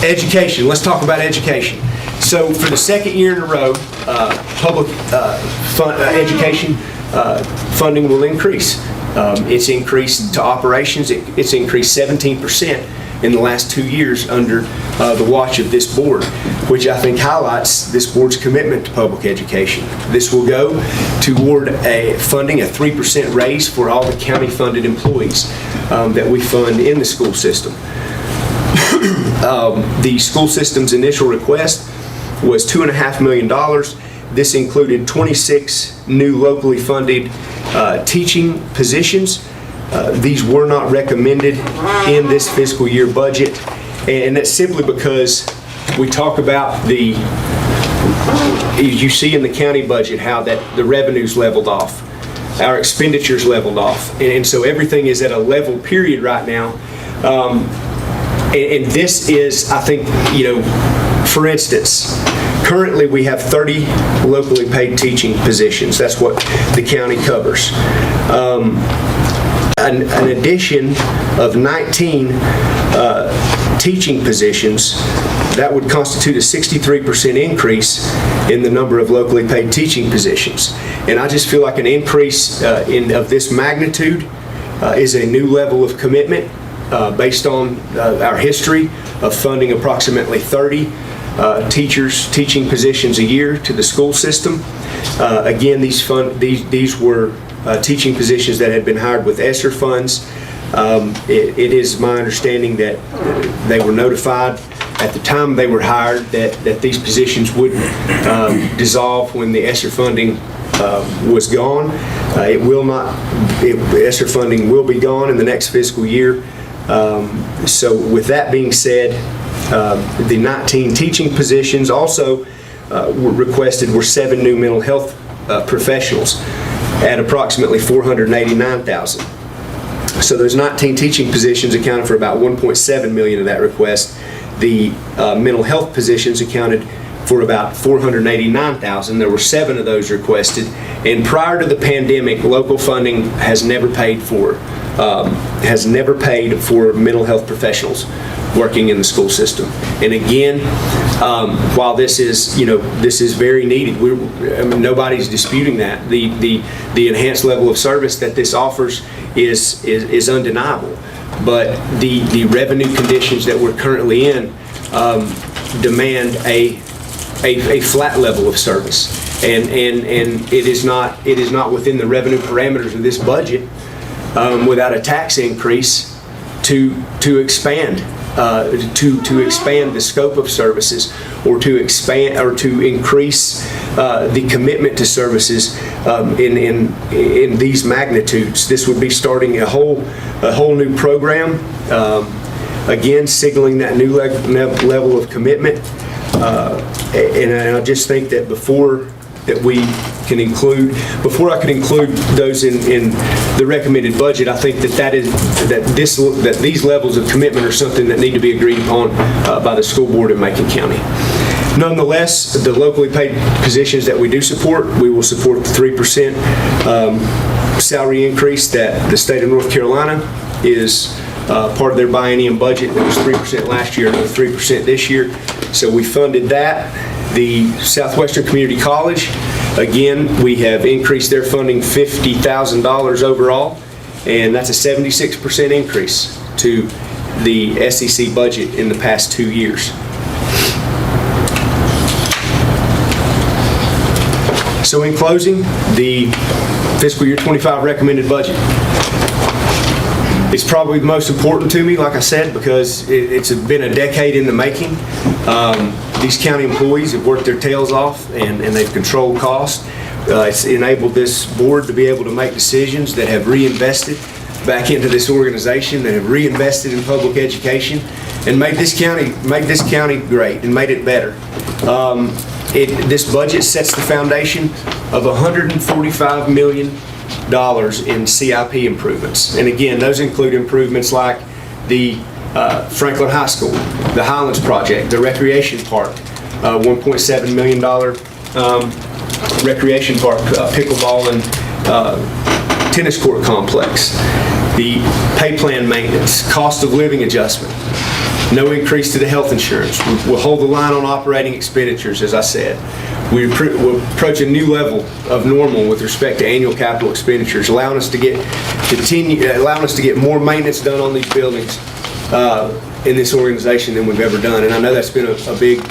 Education. Let's talk about education. So for the second year in a row, public education funding will increase. It's increased to operations. It's increased 17% in the last 2 years under the watch of this board, which I think highlights this board's commitment to public education. This will go toward funding a 3% raise for all the county-funded employees that we fund in the school system. The school system's initial request was $2.5 million. This included 26 new locally funded teaching positions. These were not recommended in this fiscal year budget, and that's simply because we talk about you see in the county budget how that the revenues leveled off, our expenditures leveled off, and so everything is at a level period right now. And this is, I think, for instance, currently we have 30 locally paid teaching positions. That's what the county covers. An addition of 19 teaching positions, that would constitute a 63% increase in the number of locally paid teaching positions. And I just feel like an increase of this magnitude is a new level of commitment based on our history of funding approximately 30 teaching positions a year to the school system. Again, these were teaching positions that had been hired with ESSER funds. It is my understanding that they were notified at the time they were hired that these positions would dissolve when the ESSER funding was gone. It will not. ESSER funding will be gone in the next fiscal year. So with that being said, the 19 teaching positions also were requested were 7 new mental health professionals at approximately $489,000. So those 19 teaching positions accounted for about $1.7 million of that request. The mental health positions accounted for about $489,000. There were 7 of those requested. And prior to the pandemic, local funding has never paid for mental health professionals working in the school system. And again, while this is very needed, nobody's disputing that. The enhanced level of service that this offers is undeniable. But the revenue conditions that we're currently in demand a flat level of service, and it is not within the revenue parameters of this budget without a tax increase to expand the scope of services, or to expand or to increase the commitment to services in these magnitudes. This would be starting a whole new program, again signaling that new level of commitment. And I just think that before I can include those in the recommended budget, I think that these levels of commitment are something that need to be agreed upon by the school board in Macon County. Nonetheless, the locally paid positions that we do support, we will support the 3% salary increase that the state of North Carolina is part of their biennium budget. That was 3% last year, another 3% this year. So we funded that. The Southwestern Community College, again, we have increased their funding $50,000 overall, and that's a 76% increase to the SEC budget in the past 2 years. So in closing, the fiscal year 25 recommended budget. It's probably the most important to me, like I said, because it's been a decade in the making. These county employees have worked their tails off, and they've controlled costs. It's enabled this board to be able to make decisions that have reinvested back into this organization, that have reinvested in public education, and made this county great and made it better. This budget sets the foundation of $145 million in CIP improvements. And again, those include improvements like the Franklin High School, the Highlands Project, the Recreation Park, $1.7 million Recreation Park, pickleball and tennis court complex, the pay plan maintenance, cost of living adjustment, no increase to the health insurance. We'll hold the line on operating expenditures, as I said. We'll approach a new level of normal with respect to annual capital expenditures, allowing us to get more maintenance done on these buildings in this organization than we've ever done. And I know that's been a big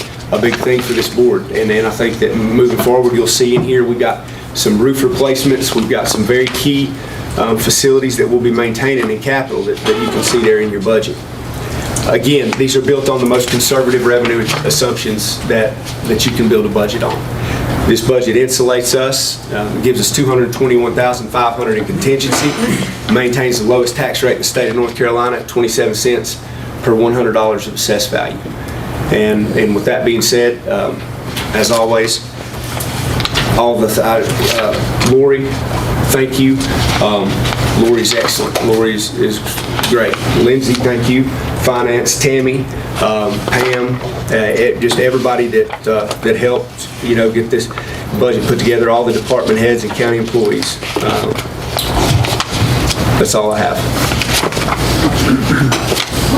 thing for this board. And I think that moving forward, you'll see in here we've got some roof replacements. We've got some very key facilities that we'll be maintaining in capital that you can see there in your budget. Again, these are built on the most conservative revenue assumptions that you can build a budget on. This budget insulates us, gives us $221,500 in contingency, maintains the lowest tax rate in the state of North Carolina at 27 cents per $100 of assessed value. And with that being said, as always, Lori, thank you. Lori's excellent. Lori is great. Lindsay, thank you. Finance, Tammy, Pam, just everybody that helped, get this budget put together. All the department heads and county employees. That's all I have.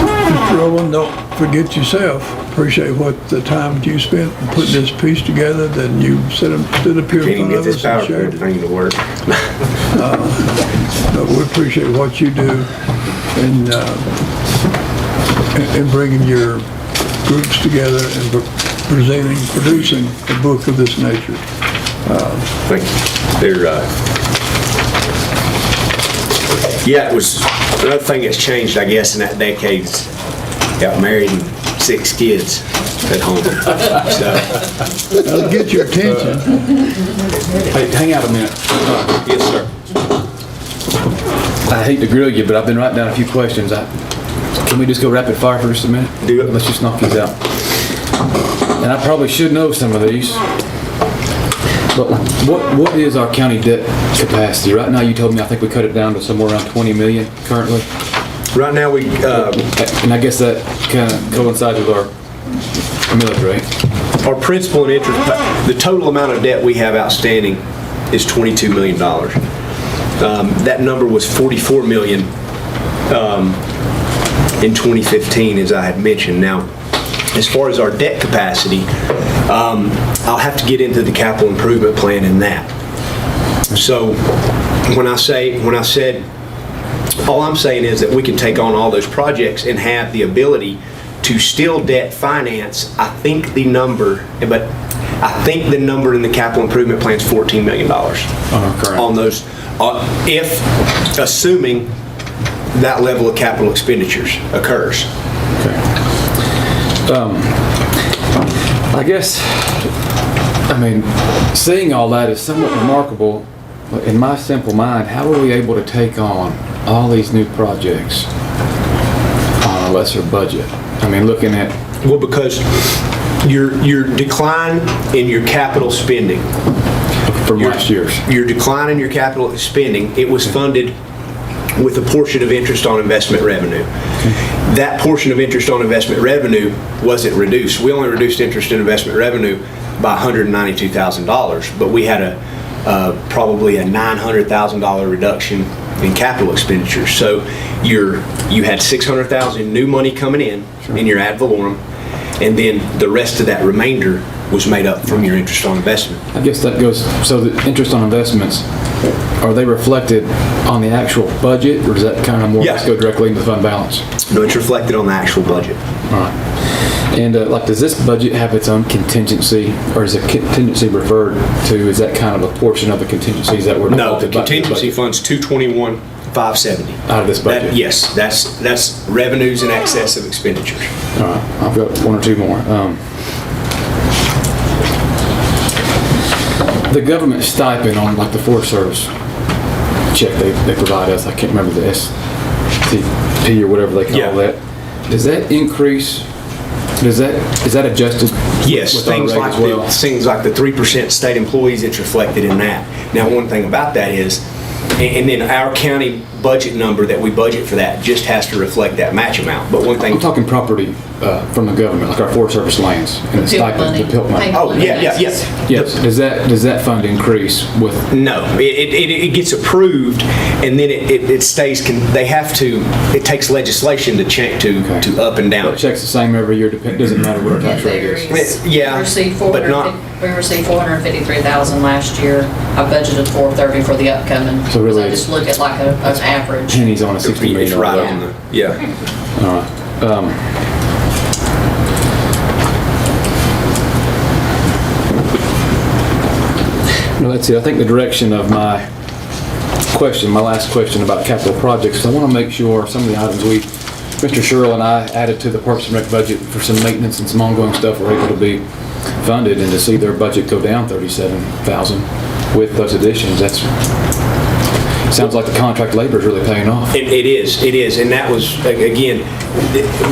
Mr. Rowland, don't forget yourself. Appreciate what the time you spent putting this piece together. Then you stood up here in front of us and shared it. Thing to work. But we appreciate what you do in bringing your groups together and producing a book of this nature. Thank you. It was another thing that's changed, I guess, in that decade. Got married and 6 kids at home. So that'll get your attention. Hey, hang out a minute. Yes, sir. I hate to grill you, but I've been writing down a few questions. Can we just go rapid fire for just a minute? Do it. Let's just knock these out. And I probably should know some of these. But what is our county debt capacity? Right now, you told me, I think we cut it down to somewhere around 20 million currently. Right now, And I guess that kind of coincides with our millage rate. our principal and interest, the total amount of debt we have outstanding is $22 million. That number was $44 million in 2015, as I had mentioned. Now, as far as our debt capacity, I'll have to get into the capital improvement plan in that. So when I said, all I'm saying is that we can take on all those projects and have the ability to still debt finance. I think the number in the capital improvement plan is $14 million on those, if assuming that level of capital expenditures occurs. Okay. I guess, seeing all that is somewhat remarkable. But in my simple mind, how are we able to take on all these new projects on a lesser budget? Looking at... Well, because your decline in your capital spending. From last year's. Your decline in your capital spending, it was funded with a portion of interest on investment revenue. That portion of interest on investment revenue wasn't reduced. We only reduced interest in investment revenue by $192,000, but we had probably a $900,000 reduction in capital expenditures. So you had $600,000 new money coming in your ad valorem, and then the rest of that remainder was made up from your interest on investment. I guess that goes, so the interest on investments, are they reflected on the actual budget, or does that kind of more or less go directly into the fund balance? No, it's reflected on the actual budget. All right. And does this budget have its own contingency, or is a contingency referred to? Is that kind of a portion of the contingencies that were No, the contingency fund's $221,570. Out of this budget? Yes, that's revenues in excess of expenditures. All right, I've got one or two more. The government stipend on the Forest Service check they provide us, I can't remember the STP or whatever they call that. Does that increase? Is that adjusted? Yes, with things our rate as well? things like the 3% state employees, it's reflected in that. Now, one thing about that is, and then our county budget number that we budget for that just has to reflect that match amount. But one thing, I'm talking property from the government, like our Forest Service lands and the stipend, the PILT money. oh yeah. Yes. Does that fund increase with? No, it gets approved, and then it stays. It takes legislation to check to up and down. But it checks the same every year. Doesn't matter what our tax rate is. Yeah, We received but not. We received $453,000 last year. I budgeted $430 for the upcoming. So really I just look at like an average. Pennies on a $60 million It's right budget. on the All right. No, that's it. I think the direction of my last question about capital projects, I want to make sure some of the items Mr. Sherrill and I added to the Parks and Rec budget for some maintenance and some ongoing stuff are able to be funded, and to see their budget go down $37,000 with those additions, sounds like the contract labor is really paying off. It is, and that was, again,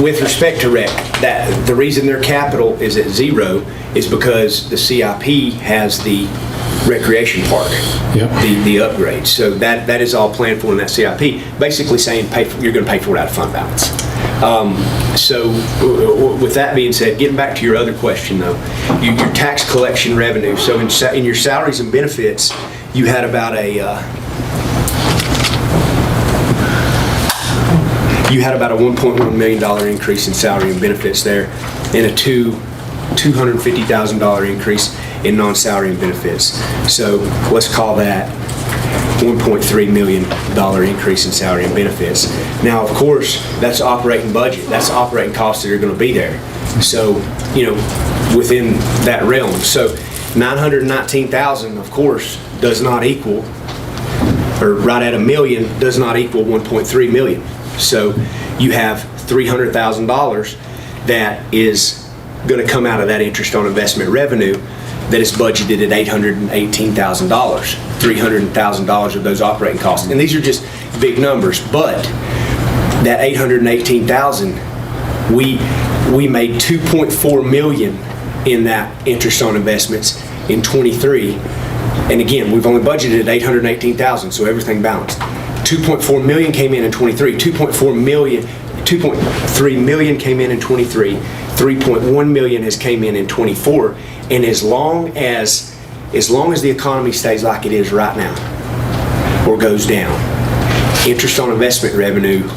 with respect to rec, that the reason their capital is at zero is because the CIP has the recreation park, the upgrades. So that is all planned for in that CIP, basically saying you're going to pay for it out of fund balance. So with that being said, getting back to your other question though, your tax collection revenue. So in your salaries and benefits, you had about a $1.1 million increase in salary and benefits there, and a $250,000 increase in non-salary and benefits. So let's call that $1.3 million increase in salary and benefits. Now, of course, that's operating budget. That's operating costs that are going to be there. So, within that realm. So $919,000, of course, does not equal, or right at $1 million, does not equal $1.3 million. So you have $300,000 that is going to come out of that interest on investment revenue that is budgeted at $818,000. $300,000 of those operating costs. And these are just big numbers, but that 818,000, we made 2.4 million in that interest on investments in 23. And again, we've only budgeted 818,000, so everything balanced. 2.4 million came in 23. 2.3 million came in 23. 3.1 million has came in 24. And as long as the economy stays like it is right now or goes down, interest on investment revenue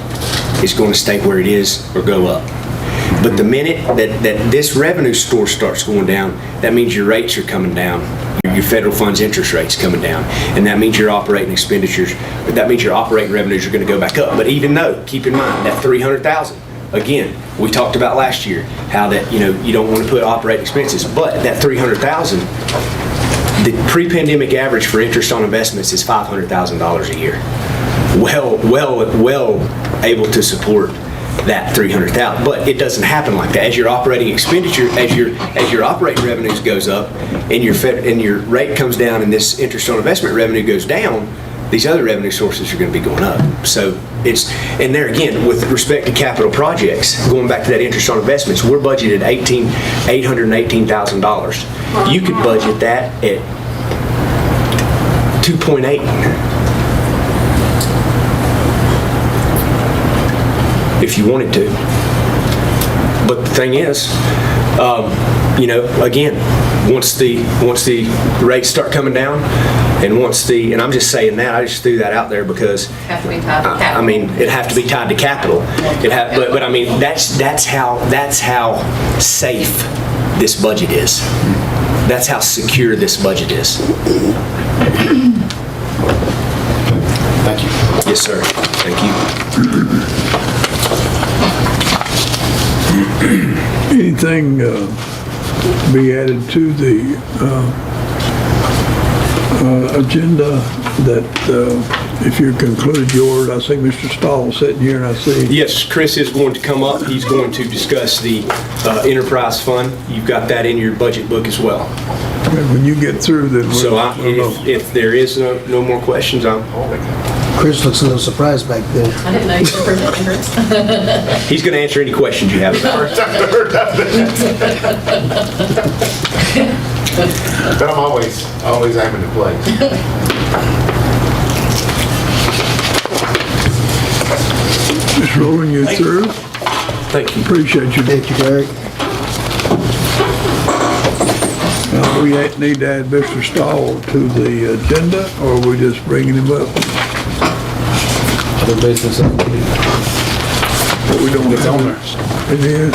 is going to stay where it is or go up. But the minute that this revenue source starts going down, that means your rates are coming down. Your federal funds interest rates coming down, and that means your operating expenditures, that means your operating revenues are going to go back up. But even though, keep in mind that 300,000, again, we talked about last year how that you don't want to put operating expenses, but that 300,000, the pre-pandemic average for interest on investments is $500,000 a year. Well able to support that 300,000, but it doesn't happen like that. As your operating expenditure, as your operating revenues goes up, and your rate comes down, and this interest on investment revenue goes down, these other revenue sources are going to be going up. So and there again, with respect to capital projects, going back to that interest on investments, we're budgeted $818,000. You could budget that at 2.8. If you wanted to. But the thing is, again, once the rates start coming down, and and I'm just saying that, I just threw that out there because Have to be tied to capital. I mean, it'd have to be tied to capital. But I mean, that's how safe this budget is. That's how secure this budget is. Thank you. Yes, sir. Thank you. Anything be added to the agenda that if you conclude yours, I see Mr. Stahl sitting here and I see. Yes, Chris is going to come up. He's going to discuss the enterprise fund. You've got that in your budget book as well. And when you get through, then we'll. So if there is no more questions, Chris looks a little surprised back there. I didn't know you were presenting, Chris. he's going to answer any questions you have about it. But I'm always aiming to play. Just rolling you through. Thank you. Appreciate you. Thank you, Derek. We need to add Mr. Stahl to the agenda, or are we just bringing him up? Other business. But we don't. It's on there. It is.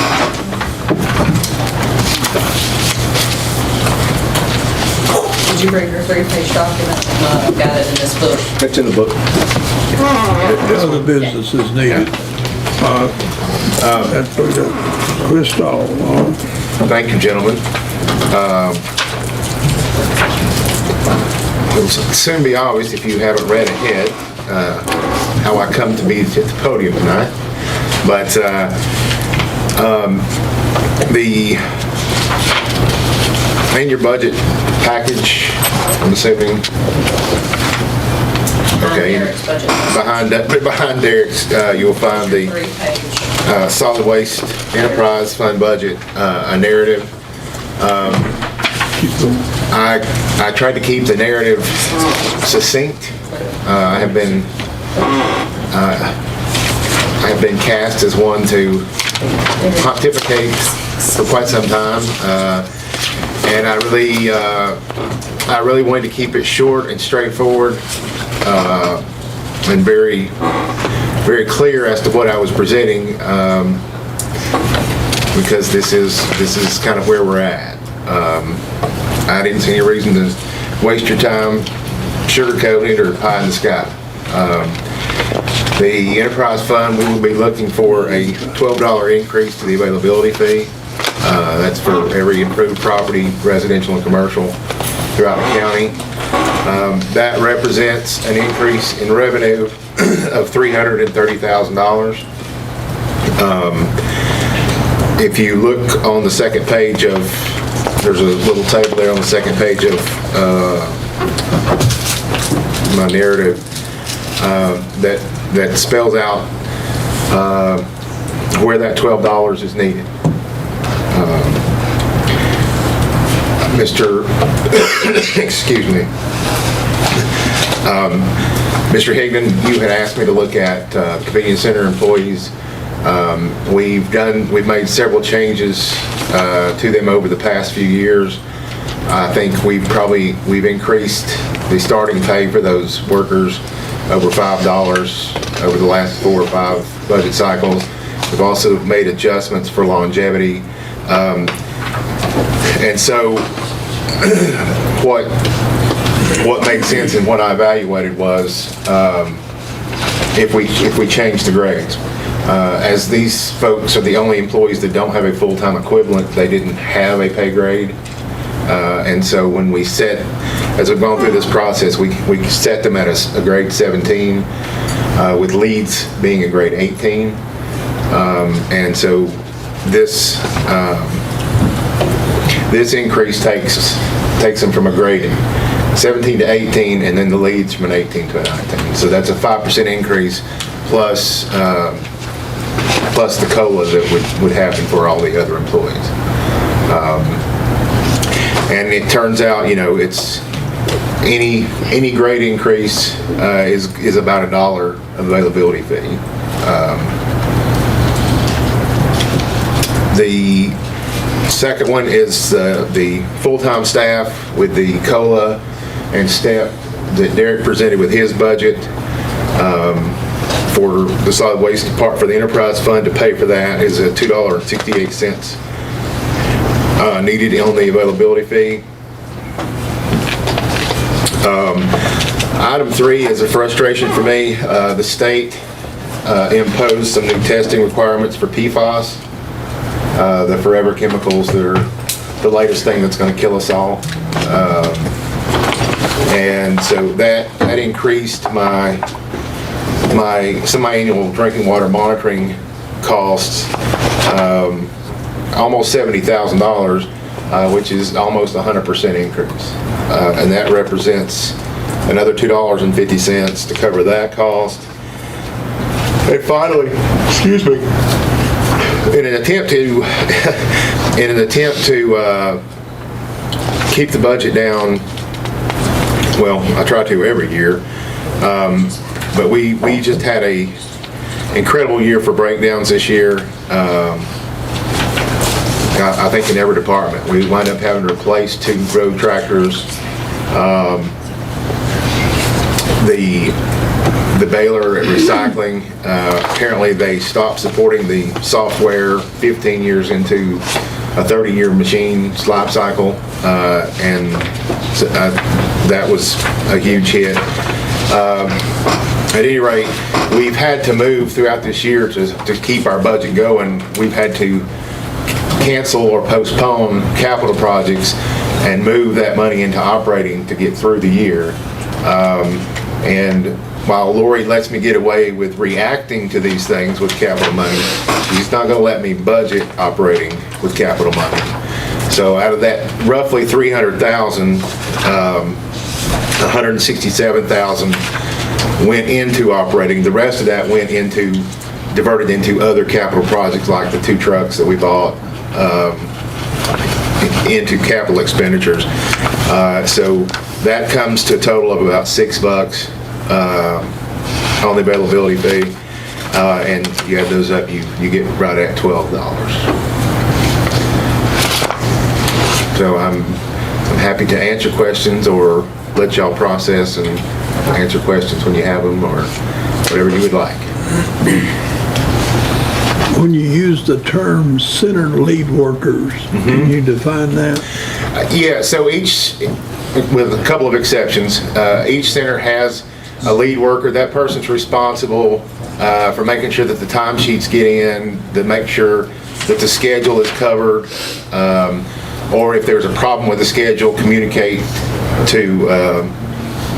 Did you bring your 3-page document? I've got it in this book. That's in the book. Other business is needed. That's for Chris Stahl. Thank you, gentlemen. It'll soon be obvious, if you haven't read ahead, how I come to be at the podium tonight. But in your budget package, I'm assuming. Okay. Derek's budget. Behind Derek's, you'll find the 3-page. solid waste enterprise fund budget, a narrative. I tried to keep the narrative succinct. I have been cast as one to pontificate for quite some time, and I really wanted to keep it short and straightforward, and very, very clear as to what I was presenting, because this is kind of where we're at. I didn't see any reason to waste your time sugarcoating it or pie in the sky. The enterprise fund, we will be looking for a $12 increase to the availability fee. That's for every improved property, residential and commercial, throughout the county. That represents an increase in revenue of $330,000. If you look on the second page of, there's a little table there on the second page of my narrative that spells out where that $12 is needed. Excuse me. Mr. Higdon, you had asked me to look at convenience center employees. We've made several changes to them over the past few years. I think we've increased the starting pay for those workers over $5 over the last 4 or 5 budget cycles. We've also made adjustments for longevity. And so what made sense and what I evaluated was if we change the grades. As these folks are the only employees that don't have a full-time equivalent, they didn't have a pay grade. And so when we as we've gone through this process, we set them at a grade 17, with leads being a grade 18. And so this increase takes them from a grade 17 to 18, and then the leads from an 18 to a 19. So that's a 5% increase plus the COLA that would happen for all the other employees. And it turns out, it's any grade increase is about $1 availability fee. The second one is the full-time staff with the COLA and STEP that Derek presented with his budget for the solid waste part for the enterprise fund to pay for that is a $2.68 needed on the availability fee. Item 3 is a frustration for me. The state imposed some new testing requirements for PFAS, the forever chemicals that are the latest thing that's going to kill us all. And so that increased my semi-annual drinking water monitoring costs almost $70,000, which is almost 100% increase. And that represents another $2.50 to cover that cost. And finally, excuse me, in an attempt to keep the budget down, well, I try to every year, but we just had a incredible year for breakdowns this year. I think in every department. We wind up having to replace 2 road tractors. The baler at recycling, apparently they stopped supporting the software 15 years into a 30-year machine's life cycle, and so, that was a huge hit. At any rate, we've had to move throughout this year to keep our budget going. We've had to cancel or postpone capital projects and move that money into operating to get through the year. And while Lori lets me get away with reacting to these things with capital money, she's not going to let me budget operating with capital money. So out of that roughly $300,000, $167,000 went into operating. The rest of that went diverted into other capital projects like the 2 trucks that we bought, into capital expenditures. So that comes to a total of about $6 on the availability fee, and you add those up, you get right at $12. So I'm happy to answer questions or let y'all process and answer questions when you have them, or whatever you would like. When you use the term center lead workers, can you define that? Yeah, so with a couple of exceptions, each center has a lead worker. That person's responsible for making sure that the timesheets get in, to make sure that the schedule is covered, or if there's a problem with the schedule, communicate to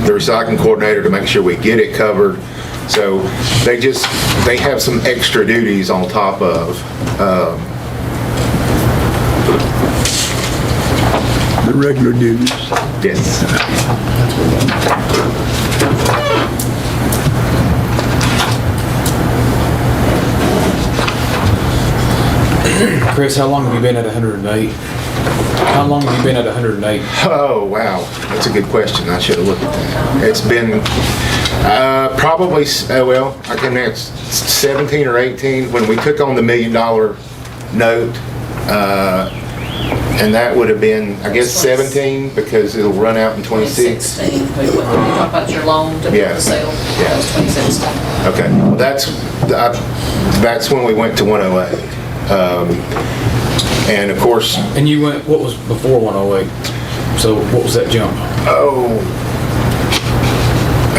the recycling coordinator to make sure we get it covered. So they have some extra duties on top of The regular duties. yes. Chris, how long have you been at 108? How long have you been at 108? Oh, wow. That's a good question. I should have looked at that. It's been probably, well, I can answer 17 or 18 when we took on the $1 million note. And that would have been, I guess, 17 because it'll run out in 26. 2016. We talk about your loan to build Yeah. the sale. That was 2016. Okay, well, that's when we went to 108. And of course, And you went, what was before 108? So what was that jump?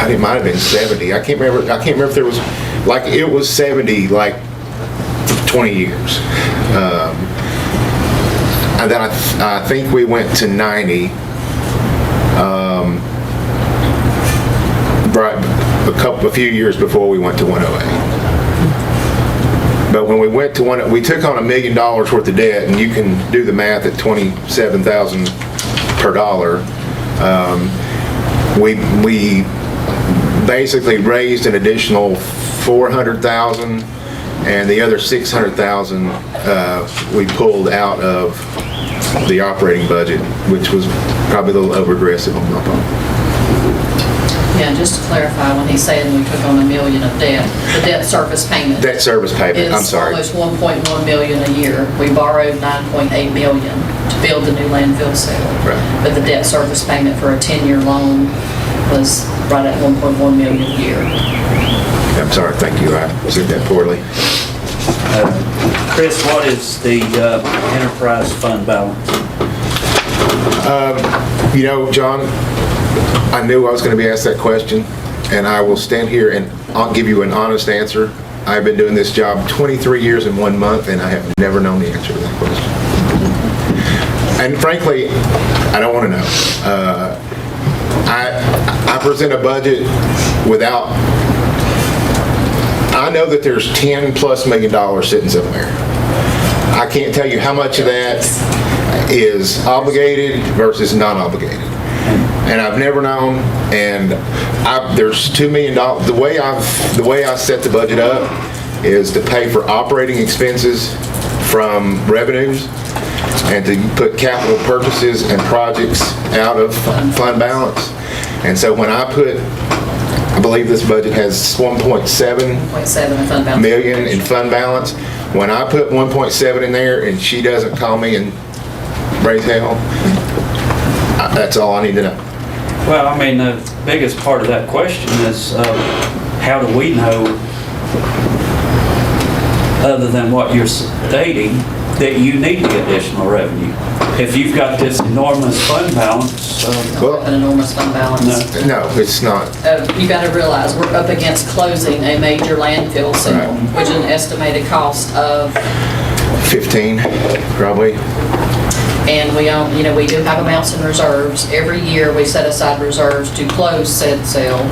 it might have been 70. I can't remember if there was, like, it was 70, like, for 20 years. And then I think we went to 90. Right, a few years before we went to 108. But when we went to we took on $1 million worth of debt, and you can do the math at 27,000 per dollar. We basically raised an additional 400,000, and the other 600,000 we pulled out of the operating budget, which was probably a little over aggressive on my part. Yeah, just to clarify, when he's saying we took on $1 million of debt, the debt service payment. Debt service payment, I'm sorry. Is almost $1.1 million a year. We borrowed $9.8 million to build the new landfill sale. Right. But the debt service payment for a 10-year loan was right at $1.1 million a year. I'm sorry, thank you, I said that poorly. Chris, what is the enterprise fund balance? You know, John, I knew I was going to be asked that question, and I will stand here and I'll give you an honest answer. I've been doing this job 23 years and 1 month, and I have never known the answer to that question. And frankly, I don't want to know. I present a budget without, I know that there's $10+ million sitting somewhere. I can't tell you how much of that is obligated versus non-obligated. And I've never known, and there's $2 million. The way I set the budget up is to pay for operating expenses from revenues and to put capital purchases and projects out of fund balance. And so when I believe this budget has 1.7 in fund balance. million in fund balance. When I put 1.7 in there and she doesn't call me and raise hell, that's all I need to know. Well, I mean, the biggest part of that question is how do we know, other than what you're stating, that you need the additional revenue? If you've got this enormous fund balance, An enormous fund balance. No, it's not. You got to realize, we're up against closing a major landfill sale, Right. which is an estimated cost of, 15, probably. and we do have amounts in reserves. Every year, we set aside reserves to close said sale.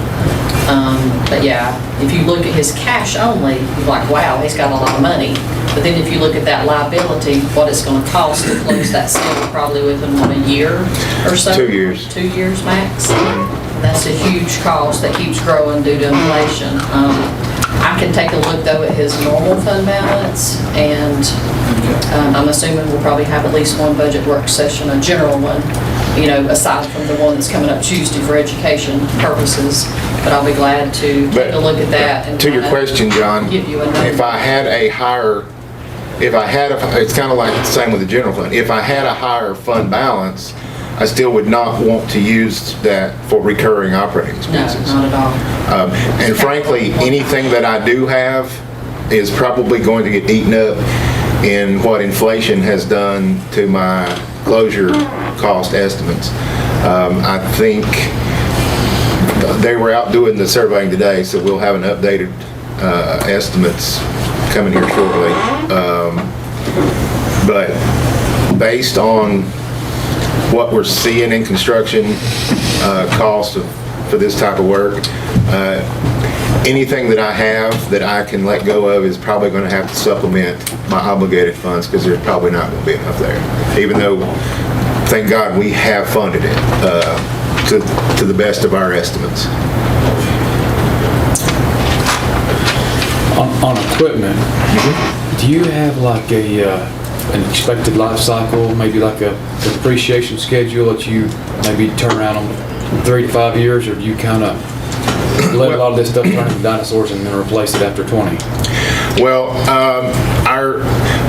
But yeah, if you look at his cash only, you're like, wow, he's got a lot of money. But then if you look at that liability, what it's going to cost to close that sale, probably within, a year or so? 2 years. 2 years max. That's a huge cost that keeps growing due to inflation. I can take a look though at his normal fund balance, and I'm assuming we'll probably have at least one budget work session, a general one, aside from the one that's coming up Tuesday for education purposes. But I'll be glad to take a look at that. And To your question, John, give you a number. if I had it's kind of like the same with the general fund. If I had a higher fund balance, I still would not want to use that for recurring operating No, expenses. not at all. And frankly, anything that I do have is probably going to get eaten up in what inflation has done to my closure cost estimates. I think they were out doing the surveying today, so we'll have an updated estimates coming here shortly. But based on what we're seeing in construction cost for this type of work, anything that I have that I can let go of is probably going to have to supplement my obligated funds, because there's probably not going to be enough there. Even though, thank God, we have funded it to the best of our estimates. On equipment, do Do you have like an expected life cycle, maybe like a depreciation schedule that you maybe turn around on 3 to 5 years, or do you kind of let a lot of this stuff turn into dinosaurs and then replace it after 20? Well,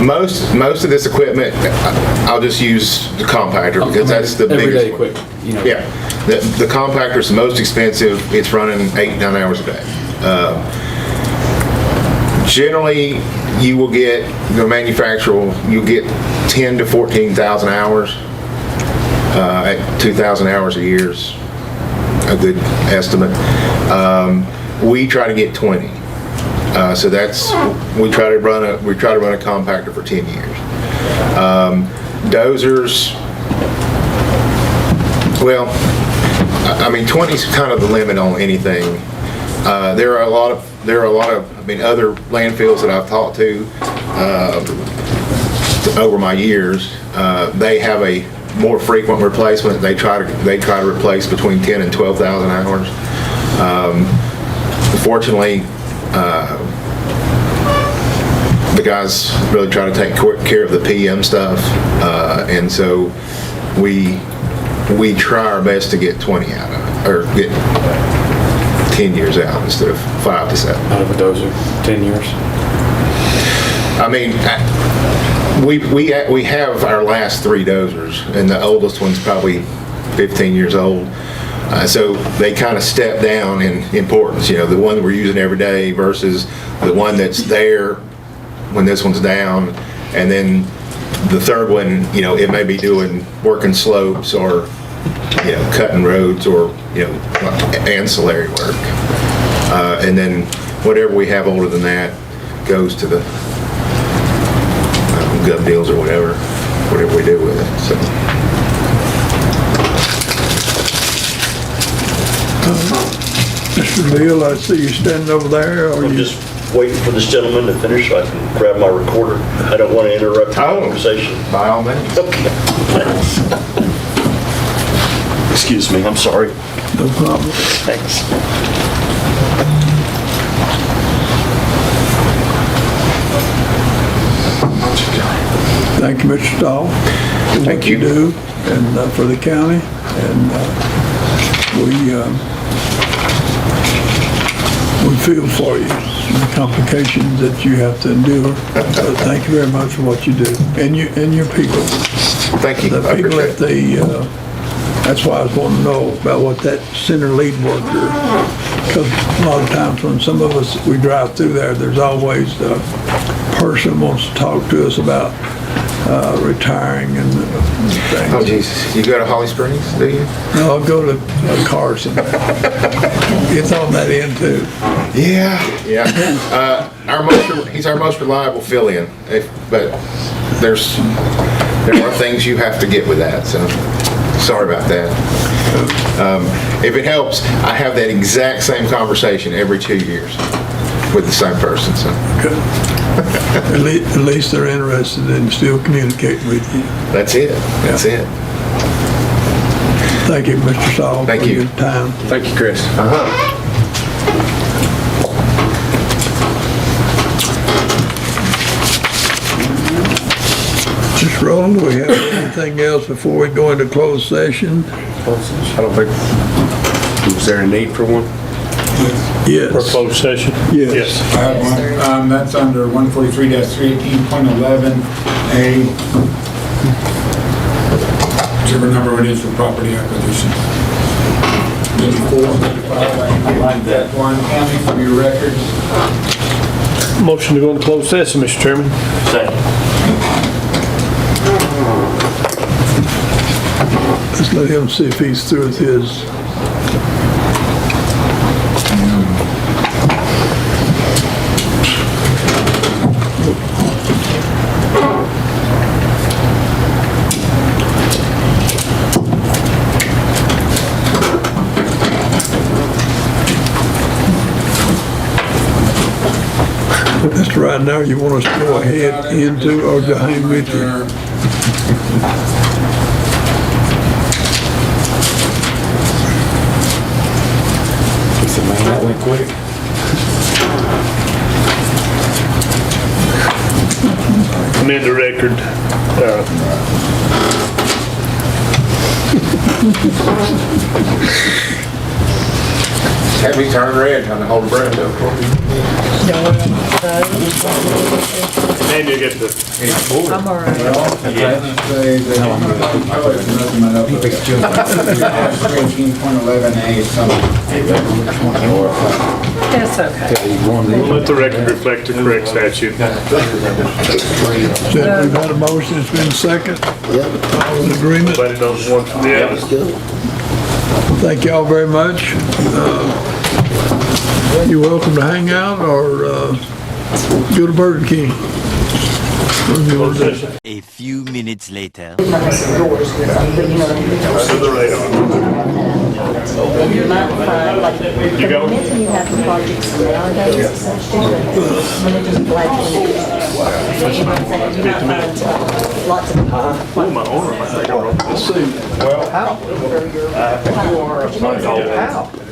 most of this equipment, I'll just use the compactor because that's the biggest Everyday one. equipment, you know. Yeah, the compactor's the most expensive. It's running 8-9 hours a day. Generally, you will get, the manufacturer, you'll get 10 to 14,000 hours. At 2,000 hours a year is a good estimate. We try to get 20. So that's, we try to run a compactor for 10 years. Dozers, well, I mean, 20 is kind of the limit on anything. There are a lot of, I mean, other landfills that I've talked to over my years. They have a more frequent replacement. They try to replace between 10 and 12,000 hours. Unfortunately, the guys really try to take care of the PM stuff, and so we try our best to get 20 out of it, or get 10 years out instead of 5 to 7. Out of a dozer, 10 years. I mean, we have our last 3 dozers, and the oldest one's probably 15 years old. So they kind of step down in importance, you know, the one we're using every day versus the one that's there when this one's down. And then the third one, you know, it may be working slopes or, you know, cutting roads or, you know, ancillary work. And then whatever we have older than that goes to the gov deals or whatever we do with it. So. Mr. Leal, I see you standing over there. I'm just waiting for this gentleman to finish so I can grab my recorder. I don't want to interrupt the conversation. By all means. Okay. Excuse me, I'm sorry. No problem. Thanks. Thank you, Mr. Stahl. For Thank what you. do and for the county. And we feel for you, the complications that you have to endure. Thank you very much for what you do, and your people. Thank you. The I people appreciate at it. that's why I was wanting to know about what that center lead worker, because a lot of times when some of us, we drive through there's always a person wants to talk to us about retiring and things. Oh, Jesus. You go to Holly Springs, do you? No, I'll go to Carson. It's on that end too. Yeah. He's our most reliable fill-in, but there are things you have to get with that, so sorry about that. If it helps, I have that exact same conversation every 2 years with the same person, so. Good. At least they're interested in still communicating with you. That's it. That's it. Thank you, Mr. Stahl, Thank for you. your time. Thank you, Chris. Just Roland, do we have anything else before we go into closed session? I don't think, is there a need for one? Yes. For a closed session? Yes. I have one, that's under 143-318.11A. Whichever number it is for property acquisition. 54, 55, I like that. Warren County for your records. Motion to go into closed session, Mr. Chairman. Second. Let's let him see if he's through with his. Mr. Right now, you want us to go ahead into or to hang with you? He said, man, that went quick. amend the record. Had me turn red trying to hold a breath. And you get the, I'm all right. That's okay. let the record reflect the correct statute. So we've had a motion, it's been second. All in agreement? Everybody knows one from the other. Thank y'all very much. You're welcome to hang out or go to Burger King. Whatever you want to do. A few minutes later. To the radar. You might find, like, the momentum you have for projects nowadays is so stupid. When it just black and you might find lots of. Oh, my owner, I think I wrote this.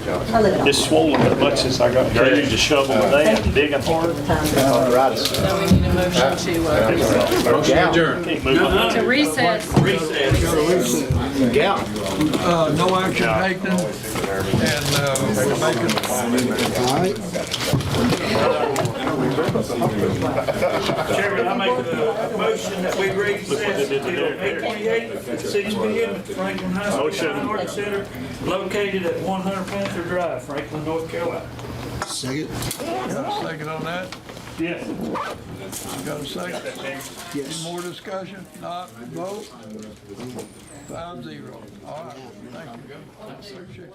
It's swollen as much as I got carried to shovel today and digging hard. So we need a motion to recess. No action taken, and we're making. Chairman, I make a motion that we recess until May 28th at 6 p.m. at Franklin High School Fine Arts Center, located at 100 Panther Drive, Franklin, North Carolina. Second? Got a second on that? Yes. Got a second? Yes. Any more discussion? Not, vote? 5-0. All right, thank you. Appreciate you.